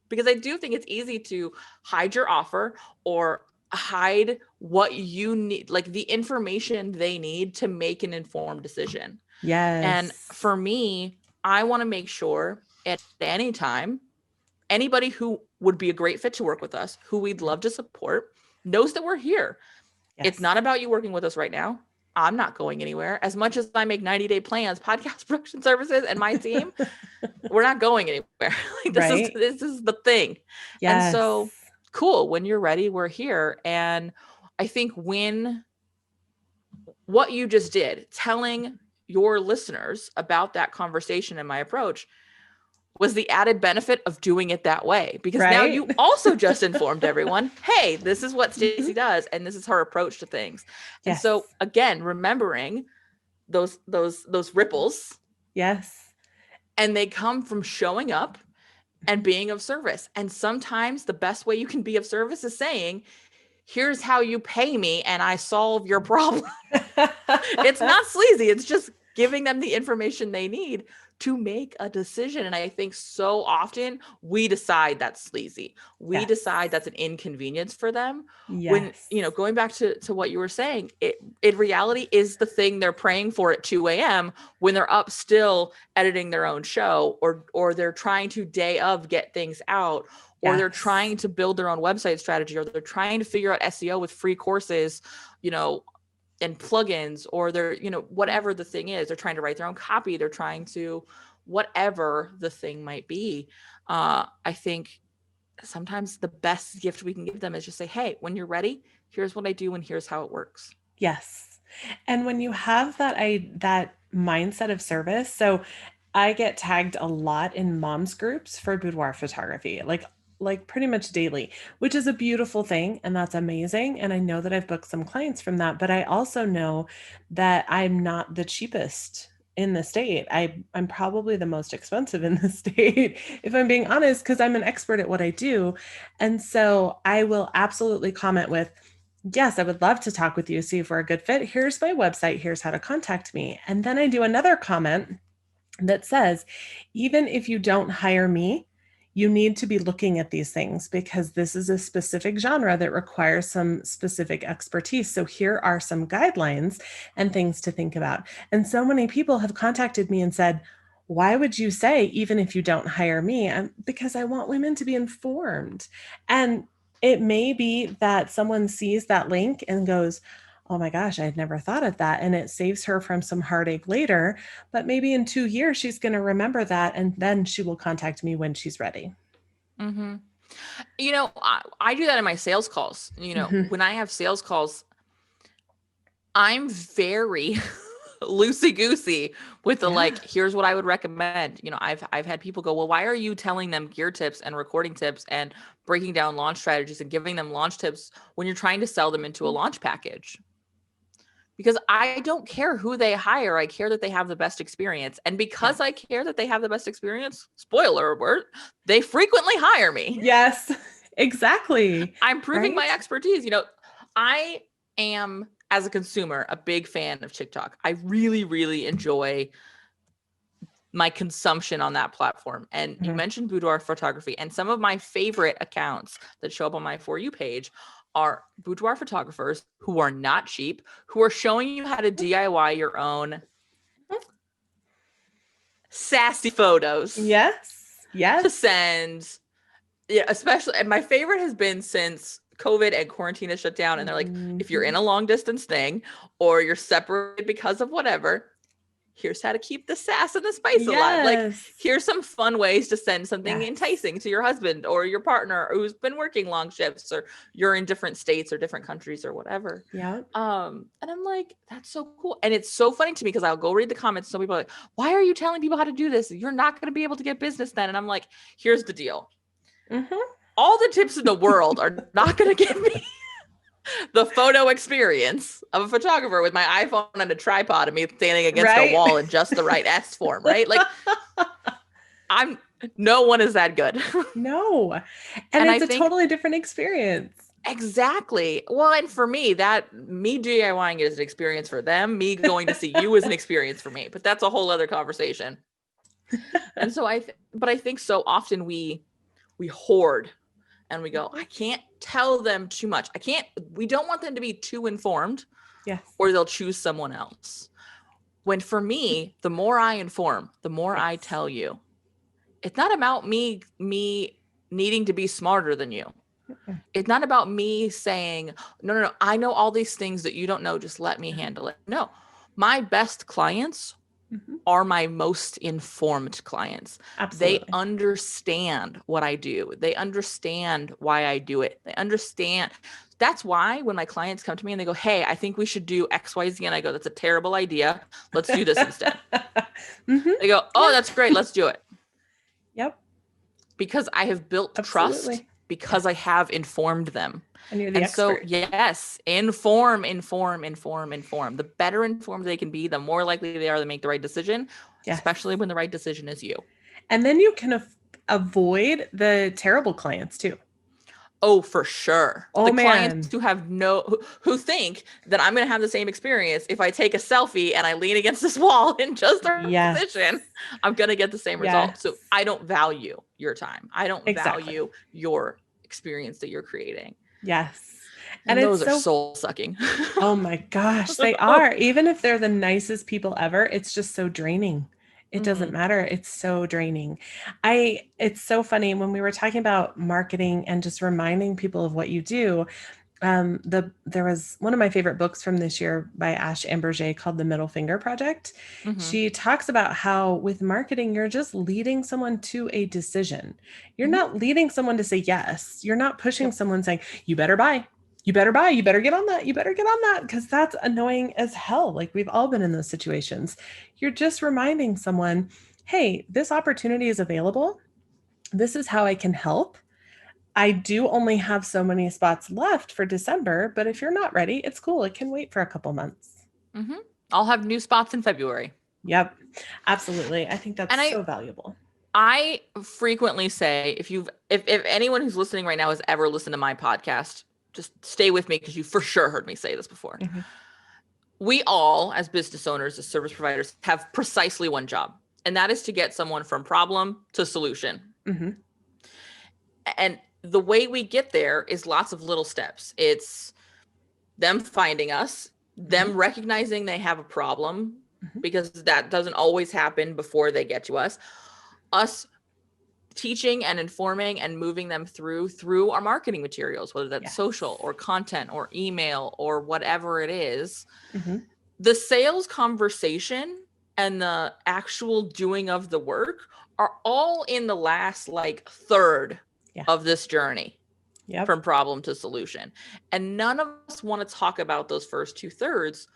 Speaker 2: because I do think it's easy to hide your offer or hide what you need, like the information they need to make an informed decision. Yes. And for me, I want to make sure at any time, anybody who would be a great fit to work with us, who we'd love to support, knows that we're here. Yes. It's not about you working with us right now. I'm not going anywhere. As much as I make 90-day plans, podcast production services, and my team, we're not going anywhere. This is the thing. Yes. And so, cool. When you're ready, we're here. And I think what you just did, telling your listeners about that conversation and my approach, was the added benefit of doing it that way, because now you also just informed everyone, hey, this is what Stacey does, and this is her approach to things. Yes. And so again, remembering those ripples. Yes. And they come from showing up and being of service. And sometimes the best way you can be of service is saying, here's how you pay me and I solve your problem. It's not sleazy. It's just giving them the information they need to make a decision. And I think so often we decide that's sleazy. We decide that's an inconvenience for them. Yes. When, going back to what you were saying, in reality is the thing they're praying for at 2 a.m. when they're up still editing their own show, or they're trying to day of get things out, or they're trying to build their own website strategy, or they're trying to figure out SEO with free courses, and plugins, or they're, whatever the thing is, they're trying to write their own copy. They're trying to, whatever the thing might be. I think sometimes the best gift we can give them is just say, hey, when you're ready, here's what I do and here's how it works. Yes. And when you have that mindset of service, so
Speaker 1: I get tagged a lot in moms groups for boudoir photography, like pretty much daily, which is a beautiful thing and that's amazing. And I know that I've booked some clients from that, but I also know that I'm not the cheapest in the state. I'm probably the most expensive in the state, if I'm being honest, because I'm an expert at what I do. And so I will absolutely comment with, yes, I would love to talk with you, see if we're a good fit. Here's my website. Here's how to contact me. And then I do another comment that says, even if you don't hire me, you need to be looking at these things because this is a specific genre that requires some specific expertise. So here are some guidelines and things to think about. And so many people have contacted me and said, why would you say, even if you don't hire me? Because I want women to be informed. And it may be that someone sees that link and goes, oh my gosh, I had never thought of that. And it saves her from some heartache later. But maybe in 2 years, she's going to remember that. And then she will contact me when she's ready.
Speaker 2: Mm-hmm. I do that in my sales calls. When I have sales calls, I'm very loosey goosey with the
Speaker 1: Yeah.
Speaker 2: here's what I would recommend. I've had people go, well, why are you telling them gear tips and recording tips and breaking down launch strategies and giving them launch tips when you're trying to sell them into a launch package? Because I don't care who they hire. I care that they have the best experience. And because I care that they have the best experience, spoiler alert, they frequently hire me.
Speaker 1: Yes, exactly.
Speaker 2: I'm proving my
Speaker 1: Right?
Speaker 2: expertise. I am, as a consumer, a big fan of TikTok. I really, really enjoy my consumption on that platform. And you mentioned boudoir photography, and some of my favorite accounts that show up on my For You page are boudoir photographers who are not cheap, who are showing you how to DIY your own sassy photos.
Speaker 1: Yes.
Speaker 2: To
Speaker 1: Yes.
Speaker 2: send. Yeah, especially, and my favorite has been since COVID and quarantine has shut down, and they're like, if you're in a long distance thing or you're separated because of whatever, here's how to keep the sass and the spice alive.
Speaker 1: Yes.
Speaker 2: Here's some fun ways to send something
Speaker 1: Yes.
Speaker 2: enticing to your husband or your partner who's been working long shifts, or you're in different states or different countries or whatever.
Speaker 1: Yeah.
Speaker 2: And I'm like, that's so cool. And it's so funny to me because I'll go read the comments. Some people are like, why are you telling people how to do this? You're not going to be able to get business then. And I'm like, here's the deal. All the tips in the world are not going to give me the photo experience of a photographer with my iPhone and a tripod and me standing against a wall in just the right S form, right? No one is that good.
Speaker 1: No. And it's a totally different experience.
Speaker 2: Exactly. Well, and for me, me DIYing is an experience for them. Me going to see you is an experience for me, but that's a whole other conversation. And so I think so often we hoard and we go, I can't tell them too much. We don't want them to be too informed.
Speaker 1: Yes.
Speaker 2: Or they'll choose someone else. When for me, the more I inform, the more I tell you. It's not about me needing to be smarter than you. It's not about me saying, no, I know all these things that you don't know. Just let me handle it. No, my best clients are my most informed clients. Absolutely. They understand what I do. They understand why I do it. They understand. That's why when my clients come to me and they go, hey, I think we should do XYZ. And I go, that's a terrible idea. Let's do this instead. They go, oh, that's great. Let's do it.
Speaker 1: Yep.
Speaker 2: Because I have built trust because I have informed them.
Speaker 1: And you're the expert.
Speaker 2: So yes, inform. The better informed they can be, the more likely they are to make the right decision, especially when the right decision is you.
Speaker 1: And then you can avoid the terrible clients too.
Speaker 2: Oh, for sure.
Speaker 1: Oh, man.
Speaker 2: Clients who think that I'm going to have the same experience if I take a selfie and I lean against this wall in just the right position, I'm going to get the same result. So I don't value your time. I don't value your experience that you're creating.
Speaker 1: Yes.
Speaker 2: And those are soul sucking.
Speaker 1: Oh my gosh, they are. Even if they're the nicest people ever, it's just so draining. It doesn't matter. It's so draining. It's so funny when we were talking about marketing and just reminding people of what you do. There was one of my favorite books from this year by Ash Amberger called The Middle Finger Project. She talks about how with marketing, you're just leading someone to a decision. You're not leading someone to say yes. You're not pushing someone saying, you better buy. You better buy, you better get on that, you better get on that, because that's annoying as hell. Like we've all been in those situations. You're just reminding someone, hey, this opportunity is available. This is how I can help. I do only have so many spots left for December, but if you're not ready, it's cool. It can wait for a couple months.
Speaker 2: Mm-hmm. I'll have new spots in February.
Speaker 1: Yep, absolutely. I think that's
Speaker 2: And
Speaker 1: so valuable.
Speaker 2: I frequently say, if anyone who's listening right now has ever listened to my podcast, just stay with me because you for sure heard me say this before.
Speaker 1: Mm-hmm.
Speaker 2: We all, as business owners, as service providers, have precisely one job, and that is to get someone from problem to solution.
Speaker 1: Mm-hmm.
Speaker 2: And the way we get there is lots of little steps. It's them finding us, them recognizing they have a problem, because that doesn't always happen before they get to us teaching and informing and moving them through our marketing materials, whether that's social or content or email or whatever it is.
Speaker 1: Mm-hmm.
Speaker 2: The sales conversation and the actual doing of the work are all in the last like third of this journey. Yep. From problem to solution. And none of us want to talk about those first 2/3,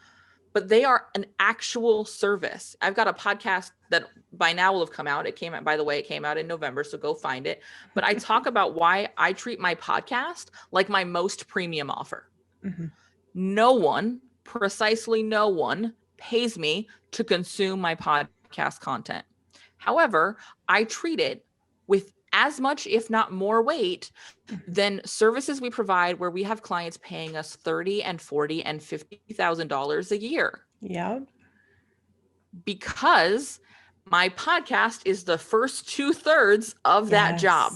Speaker 2: but they are an actual service. I've got a podcast that by now will have come out. It came out, by the way, it came out in November, so go find it. But I talk about why I treat my podcast like my most premium offer. Mm-hmm. No one, precisely no one, pays me to consume my podcast content. However, I treat it with as much, if not more weight than services we provide where we have clients paying us $30,000 and $40,000 and $50,000 a year.
Speaker 1: Yeah.
Speaker 2: Because my podcast is the first 2/3 of that job.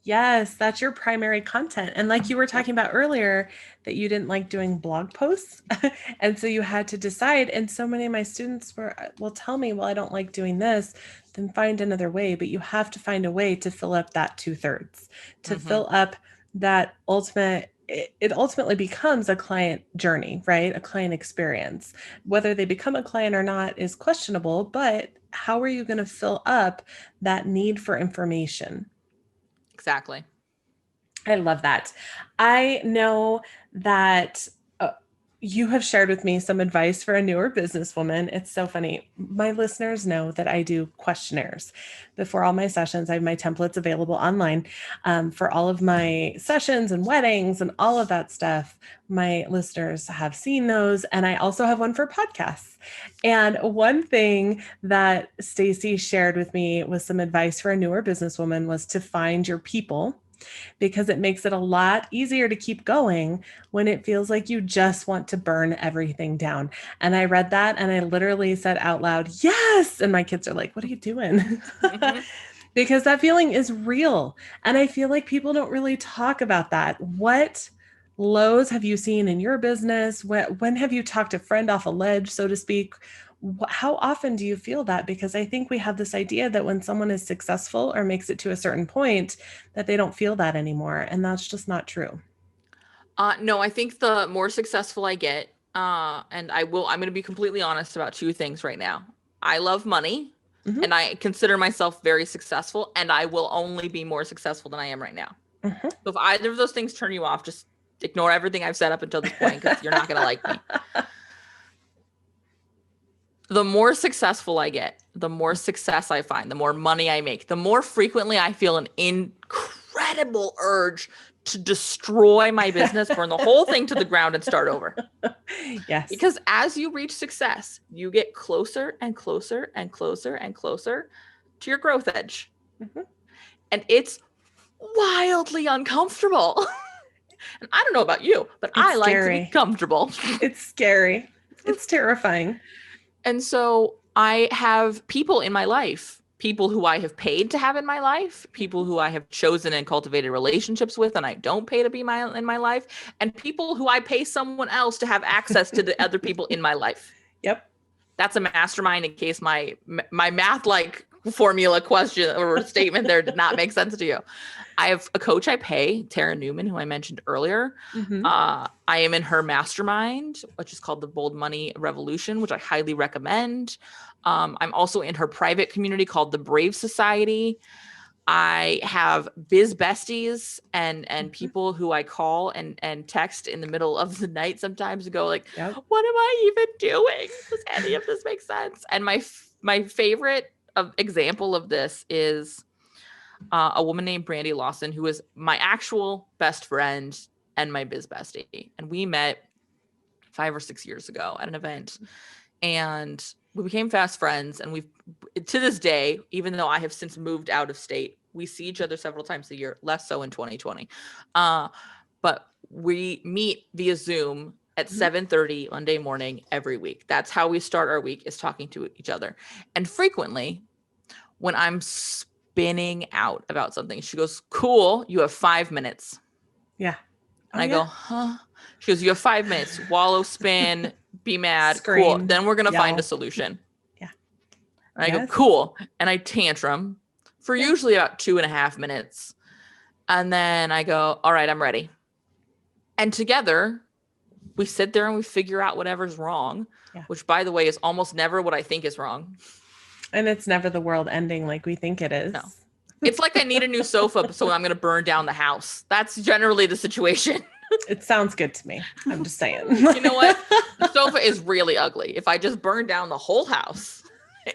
Speaker 1: Yes, that's your primary content. And like you were talking about earlier, that you didn't like doing blog posts. And so you had to decide. And so many of my students will tell me, well, I don't like doing this, then find another way. But you have to find a way to fill up that 2/3, to fill up that it ultimately becomes a client journey, right? A client experience. Whether they become a client or not is questionable, but how are you going to fill up that need for information?
Speaker 2: Exactly.
Speaker 1: I love that. I know that you have shared with me some advice for a newer businesswoman. It's so funny. My listeners know that I do questionnaires before all my sessions. I have my templates available online for all of my sessions and weddings and all of that stuff. My listeners have seen those. And I also have one for podcasts. And one thing that Stacey shared with me was some advice for a newer businesswoman was to find your people, because it makes it a lot easier to keep going when it feels like you just want to burn everything down. And I read that and I literally said out loud, yes. And my kids are like, what are you doing? Mm-hmm. Because that feeling is real. And I feel like people don't really talk about that. What lows have you seen in your business? When have you talked a friend off a ledge, so to speak? How often do you feel that? Because I think we have this idea that when someone is successful or makes it to a certain point, that they don't feel that anymore. And that's just not true.
Speaker 2: No, I think the more successful I get, and I'm going to be completely honest about two things right now. I love money, and I consider myself very successful, and I will only be more successful than I am right now. So if either of those things turn you off, just ignore everything I've said up until this point, because you're not going to like me. The more successful I get, the more success I find, the more money I make, the more frequently I feel an incredible urge to destroy my business, burn the whole thing to the ground and start over.
Speaker 1: Yes.
Speaker 2: Because as you reach success, you get closer and closer and closer and closer to your growth edge. And it's wildly uncomfortable. And I don't know about you, but I like to be comfortable.
Speaker 1: It's scary. It's terrifying.
Speaker 2: And so I have people in my life, people who I have paid to have in my life, people who I have chosen and cultivated relationships with, and I don't pay to be in my life, and people who I pay someone else to have access to the other people in my life.
Speaker 1: Yep.
Speaker 2: That's a mastermind, in case my math like formula question or statement there did not make sense to you. I have a coach I pay, Tara Newman, who I mentioned earlier. I am in her mastermind, which is called the Bold Money Revolution, which I highly recommend. I'm also in her private community called the Brave Society. I have biz besties and people who I call and text in the middle of the night sometimes and go like, what am I even doing? Does any of this make sense? And my favorite an example of this is a woman named Brandy Lawson, who is my actual best friend and my biz bestie. And we met 5 or 6 years ago at an event, and we became fast friends. And we've, to this day, even though I have since moved out of state, we see each other several times a year, less so in 2020. But we meet via Zoom at 7:30 Monday morning every week. That's how we start our week, is talking to each other. And frequently, when I'm spinning out about something, she goes, "Cool, you have 5 minutes."
Speaker 1: Yeah.
Speaker 2: And I go, "Huh?" She goes, "You have 5 minutes. Wallow, spin, be mad. Cool. Then we're going to find a solution."
Speaker 1: Yeah.
Speaker 2: And I go, "Cool." And I tantrum for usually about 2.5 minutes. And then I go, "All right, I'm ready." And together we sit there and we figure out whatever's wrong, which, by the way, is almost never what I think is wrong.
Speaker 1: And it's never the world ending like we think it is.
Speaker 2: No. It's like I need a new sofa, so I'm going to burn down the house. That's generally the situation.
Speaker 1: It sounds good to me. I'm just saying.
Speaker 2: You know what? The sofa is really ugly. If I just burn down the whole house,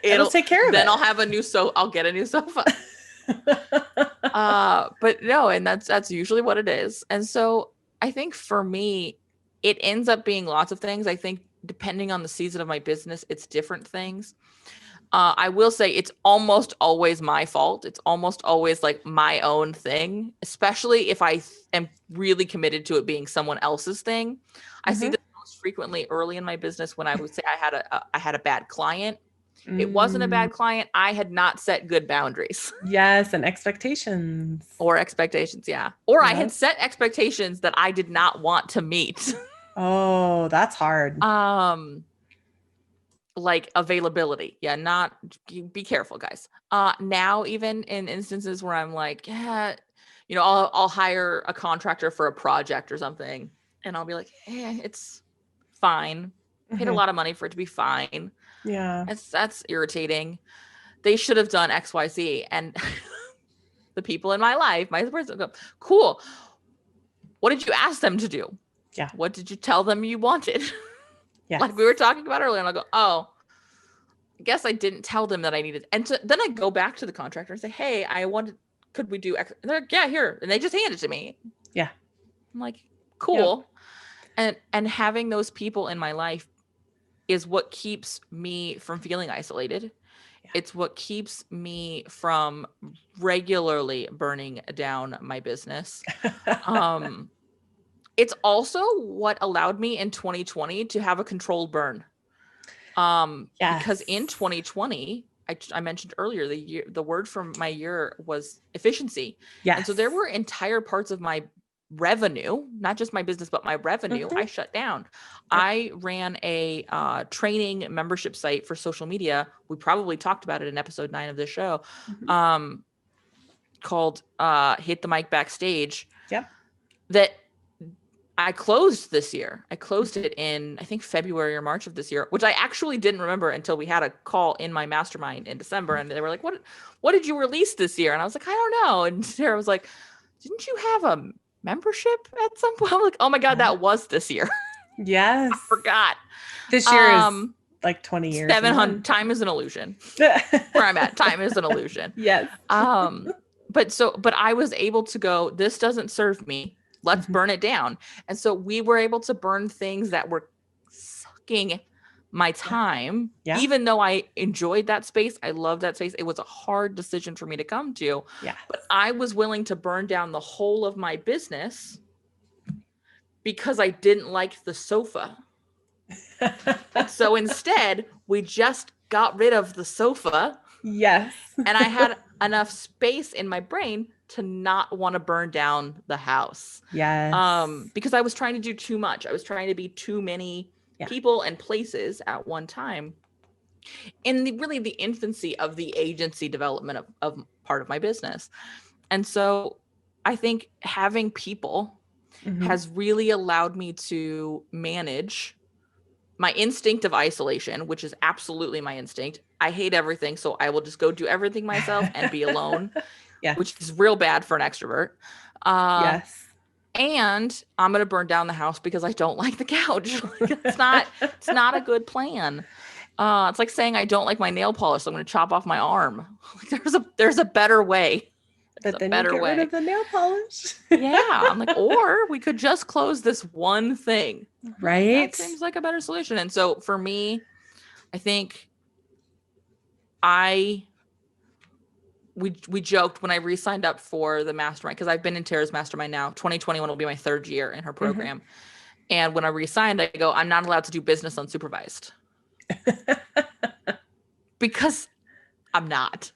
Speaker 2: it'll
Speaker 1: take care of it.
Speaker 2: Then I'll have a new I'll get a new sofa. But no, and that's usually what it is. And so I think for me, it ends up being lots of things. I think depending on the season of my business, it's different things. I will say it's almost always my fault. It's almost always like my own thing, especially if I am really committed to it being someone else's thing. I see this most frequently early in my business when I would say I had a bad client. It wasn't a bad client. I had not set good boundaries.
Speaker 1: Yes, and expectations.
Speaker 2: Or expectations, yeah. Or I had set expectations that I did not want to meet.
Speaker 1: Oh, that's hard.
Speaker 2: Like availability. Yeah, be careful, guys. Now, even in instances where I'm like, yeah, you know, I'll hire a contractor for a project or something, and I'll be like, it's fine. Paid a lot of money for it to be fine.
Speaker 1: Yeah.
Speaker 2: That's irritating. They should have done XYZ. And the people in my life, my person go, "Cool. What did you ask them to do?
Speaker 1: Yeah.
Speaker 2: What did you tell them you wanted?"
Speaker 1: Yes.
Speaker 2: Like we were talking about earlier. And I'll go, "Oh, I guess I didn't tell them that I needed." And then I go back to the contractor and say, "Hey, could we do X?" And they're like, "Yeah, here." And they just hand it to me.
Speaker 1: Yeah.
Speaker 2: I'm like, cool. Yep. And having those people in my life is what keeps me from feeling isolated. Yeah. It's what keeps me from regularly burning down my business. It's also what allowed me in 2020 to have a controlled burn. Because in 2020, I mentioned earlier, the word from my year was efficiency. Yes. And so there were entire parts of my revenue, not just my business, but my revenue, I shut down. Yep. I ran a training membership site for social media. We probably talked about it in episode 9 of this show, called Hit the Mic Backstage. Yep. That I closed this year. I closed it in, I think, February or March of this year, which I actually didn't remember until we had a call in my mastermind in December. And they were like, what did you release this year? And I was like, I don't know. And Sarah was like, didn't you have a membership at some point? I'm like, oh my God, that was this year.
Speaker 1: Yes.
Speaker 2: I forgot.
Speaker 1: This year is like 20 years.
Speaker 2: 700. Time is an illusion. Where I'm at, time is an illusion.
Speaker 1: Yes.
Speaker 2: But I was able to go, this doesn't serve me. Let's burn it down. And so we were able to burn things that were sucking my time. Yeah. Even though I enjoyed that space, I loved that space. It was a hard decision for me to come to. Yeah. But I was willing to burn down the whole of my business because I didn't like the sofa. So instead, we just got rid of the sofa.
Speaker 1: Yes.
Speaker 2: And I had enough space in my brain to not want to burn down the house.
Speaker 1: Yes.
Speaker 2: Because I was trying to do too much. I was trying to be too many people and places at one time. In the infancy of the agency development of part of my business. And so I think having people has really allowed me to manage my instinct of isolation, which is absolutely my instinct. I hate everything, so I will just go do everything myself and be alone. Yeah, which is real bad for an extrovert. Yes. And I'm going to burn down the house because I don't like the couch. It's not a good plan. It's like saying I don't like my nail polish, so I'm going to chop off my arm. There's a better way. There's
Speaker 1: But
Speaker 2: a
Speaker 1: then you
Speaker 2: better
Speaker 1: get rid
Speaker 2: way.
Speaker 1: of the nail polish.
Speaker 2: Yeah, I'm like, or we could just close this one thing. That
Speaker 1: Right?
Speaker 2: seems like a better solution. And so for me, I think I we joked when I re-signed up for the mastermind, because I've been in Tara's mastermind now. 2021 will be my third year in her program.
Speaker 1: Mm-hmm.
Speaker 2: And when I re-signed, I go, I'm not allowed to do business unsupervised because I'm not.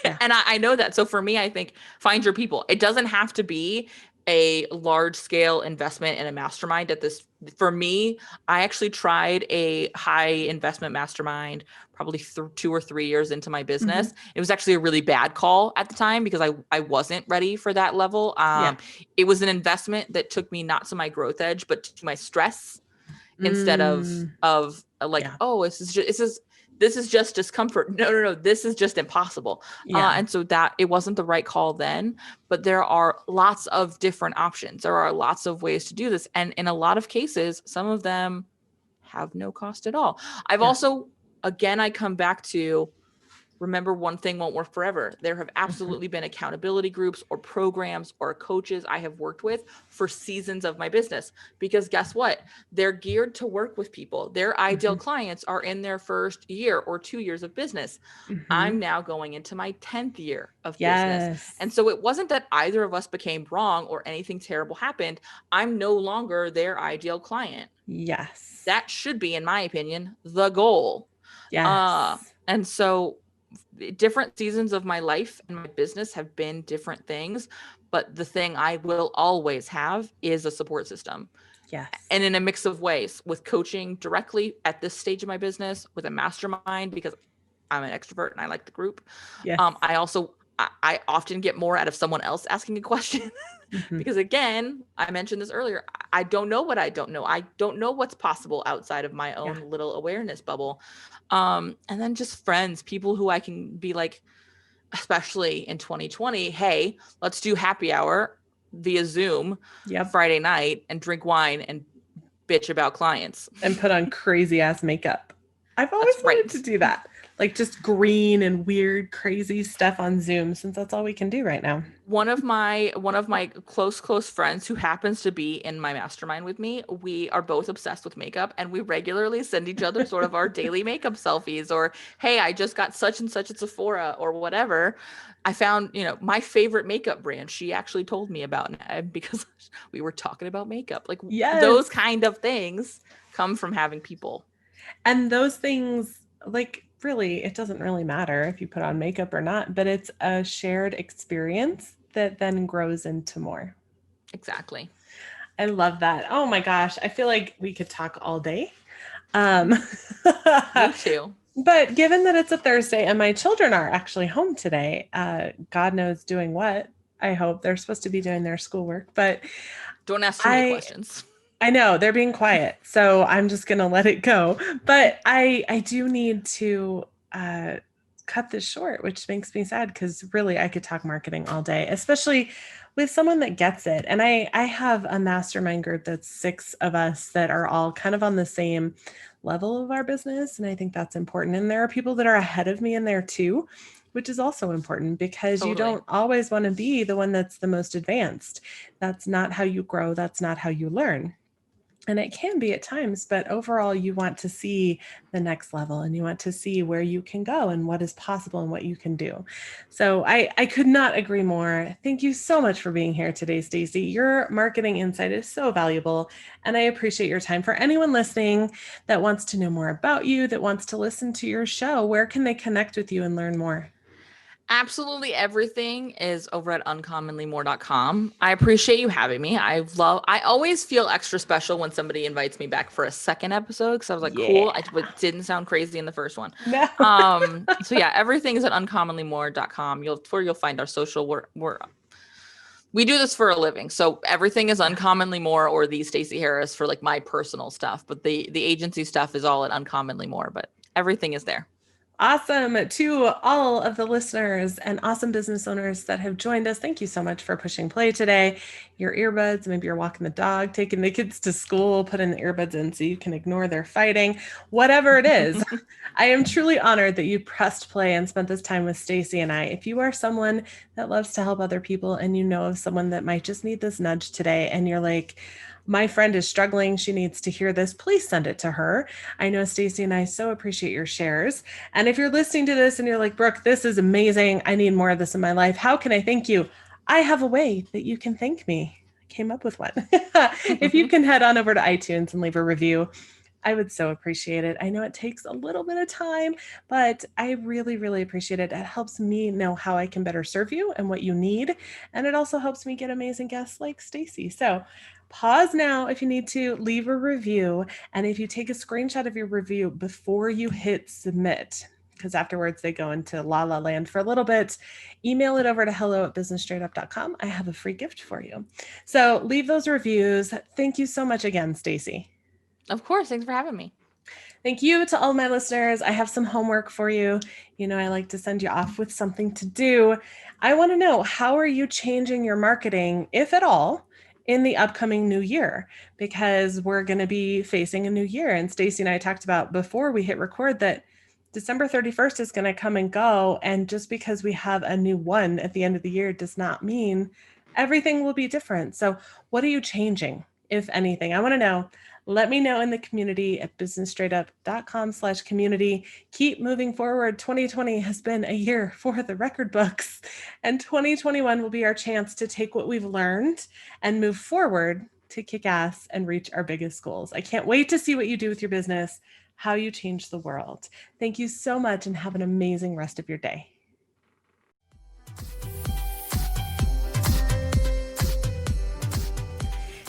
Speaker 1: Yeah.
Speaker 2: And I know that. So for me, I think find your people. It doesn't have to be a large scale investment in a mastermind at this. For me, I actually tried a high investment mastermind probably 2 or 3 years into my business.
Speaker 1: Mm-hmm.
Speaker 2: It was actually a really bad call at the time because I wasn't ready for that level.
Speaker 1: Yeah.
Speaker 2: It was an investment that took me not to my growth edge, but to my stress instead of like,
Speaker 1: Yeah.
Speaker 2: oh, this is just discomfort. No. This is just impossible.
Speaker 1: Yeah.
Speaker 2: And so that it wasn't the right call then, but there are lots of different options. There are lots of ways to do this. And in a lot of cases, some of them have no cost at all. I've
Speaker 1: Yeah.
Speaker 2: also, again, I come back to remember, one thing won't work forever. There have absolutely been accountability groups or programs or coaches I have worked with for seasons of my business, because guess what? They're geared to work with people. Their ideal clients are in their first year or 2 years of business.
Speaker 1: Mm-hmm.
Speaker 2: I'm now going into my 10th year of business.
Speaker 1: Yes.
Speaker 2: And so it wasn't that either of us became wrong or anything terrible happened. I'm no longer their ideal client.
Speaker 1: Yes.
Speaker 2: That should be, in my opinion, the goal.
Speaker 1: Yes.
Speaker 2: And so different seasons of my life and my business have been different things, but the thing I will always have is a support system.
Speaker 1: Yes.
Speaker 2: And in a mix of ways, with coaching directly at this stage of my business, with a mastermind because I'm an extrovert and I like the group.
Speaker 1: Yes.
Speaker 2: I often get more out of someone else asking a question because, again, I mentioned this earlier. I don't know what I don't know. I don't know what's possible outside of my own little awareness bubble. And then just friends, people who I can be like, especially in 2020, hey, let's do happy hour via Zoom Friday night and drink wine and bitch about clients.
Speaker 1: And put on crazy ass makeup. I've always wanted to do that. Like just green and weird, crazy stuff on Zoom, since that's all we can do right now.
Speaker 2: One of my close friends who happens to be in my mastermind with me, we are both obsessed with makeup, and we regularly send each other sort of our daily makeup selfies, or, hey, I just got such and such at Sephora or whatever. I found, my favorite makeup brand. She actually told me about it because we were talking about makeup. Like those kind of things come from having people.
Speaker 1: And those things, like, really, it doesn't really matter if you put on makeup or not, but it's a shared experience that then grows into more.
Speaker 2: Exactly.
Speaker 1: I love that. Oh my gosh. I feel like we could talk all day. Me
Speaker 2: too.
Speaker 1: But given that it's a Thursday and my children are actually home today, God knows doing what. I hope they're supposed to be doing their schoolwork, but
Speaker 2: don't ask too many questions.
Speaker 1: I know they're being quiet, so I'm just going to let it go. But I do need to cut this short, which makes me sad because really I could talk marketing all day, especially with someone that gets it. And I have a mastermind group that's 6 of us that are all kind of on the same level of our business. And I think that's important. And there are people that are ahead of me in there too, which is also important because you don't always want to be the one that's the most advanced. That's not how you grow. That's not how you learn. And it can be at times, but overall you want to see the next level and you want to see where you can go and what is possible and what you can do. So I could not agree more. Thank you so much for being here today, Stacey. Your marketing insight is so valuable and I appreciate your time. For anyone listening that wants to know more about you, that wants to listen to your show, where can they connect with you and learn more?
Speaker 2: Absolutely everything is over at uncommonlymore.com. I appreciate you having me. I always feel extra special when somebody invites me back for a second episode because I was like, cool. It didn't sound crazy in the first one.
Speaker 1: No.
Speaker 2: So yeah, everything is at uncommonlymore.com. You'll find our social. We do this for a living. So everything is Uncommonly More or the Stacey Harris for like my personal stuff, but the agency stuff is all at Uncommonly More, but everything is there.
Speaker 1: Awesome. To all of the listeners and awesome business owners that have joined us, thank you so much for pushing play today. Your earbuds, maybe you're walking the dog, taking the kids to school, putting the earbuds in so you can ignore their fighting, whatever it is. I am truly honored that you pressed play and spent this time with Stacey and I. If you are someone that loves to help other people and you know of someone that might just need this nudge today and you're like, my friend is struggling, she needs to hear this, please send it to her. I know Stacey and I so appreciate your shares. And if you're listening to this and you're like, Brooke, this is amazing, I need more of this in my life, how can I thank you? I have a way that you can thank me. I came up with one. If you can head on over to iTunes and leave a review, I would so appreciate it. I know it takes a little bit of time, but I really, really appreciate it. It helps me know how I can better serve you and what you need. And it also helps me get amazing guests like Stacey. So pause now if you need to, leave a review. And if you take a screenshot of your review before you hit submit, because afterwards they go into la la land for a little bit, email it over to hello@businessstraightup.com. I have a free gift for you. So leave those reviews. Thank you so much again, Stacey.
Speaker 2: Of course. Thanks for having me.
Speaker 1: Thank you to all my listeners. I have some homework for you. You know, I like to send you off with something to do. I want to know, how are you changing your marketing, if at all, in the upcoming new year? Because we're going to be facing a new year. And Stacey and I talked about before we hit record that December 31st is going to come and go. And just because we have a new one at the end of the year does not mean everything will be different. So what are you changing, if anything? I want to know. Let me know in the community at businessstraightup.com/community. Keep moving forward. 2020 has been a year for the record books, and 2021 will be our chance to take what we've learned and move forward to kick ass and reach our biggest goals. I can't wait to see what you do with your business, how you change the world. Thank you so much and have an amazing rest of your day.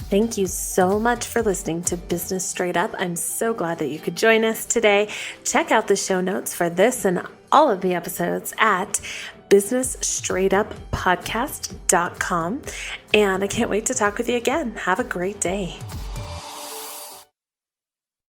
Speaker 1: Thank you so much for listening to Business Straight Up. I'm so glad that you could join us today. Check out the show notes for this and all of the episodes at businessstraightuppodcast.com. And I can't wait to talk with you again. Have a great day.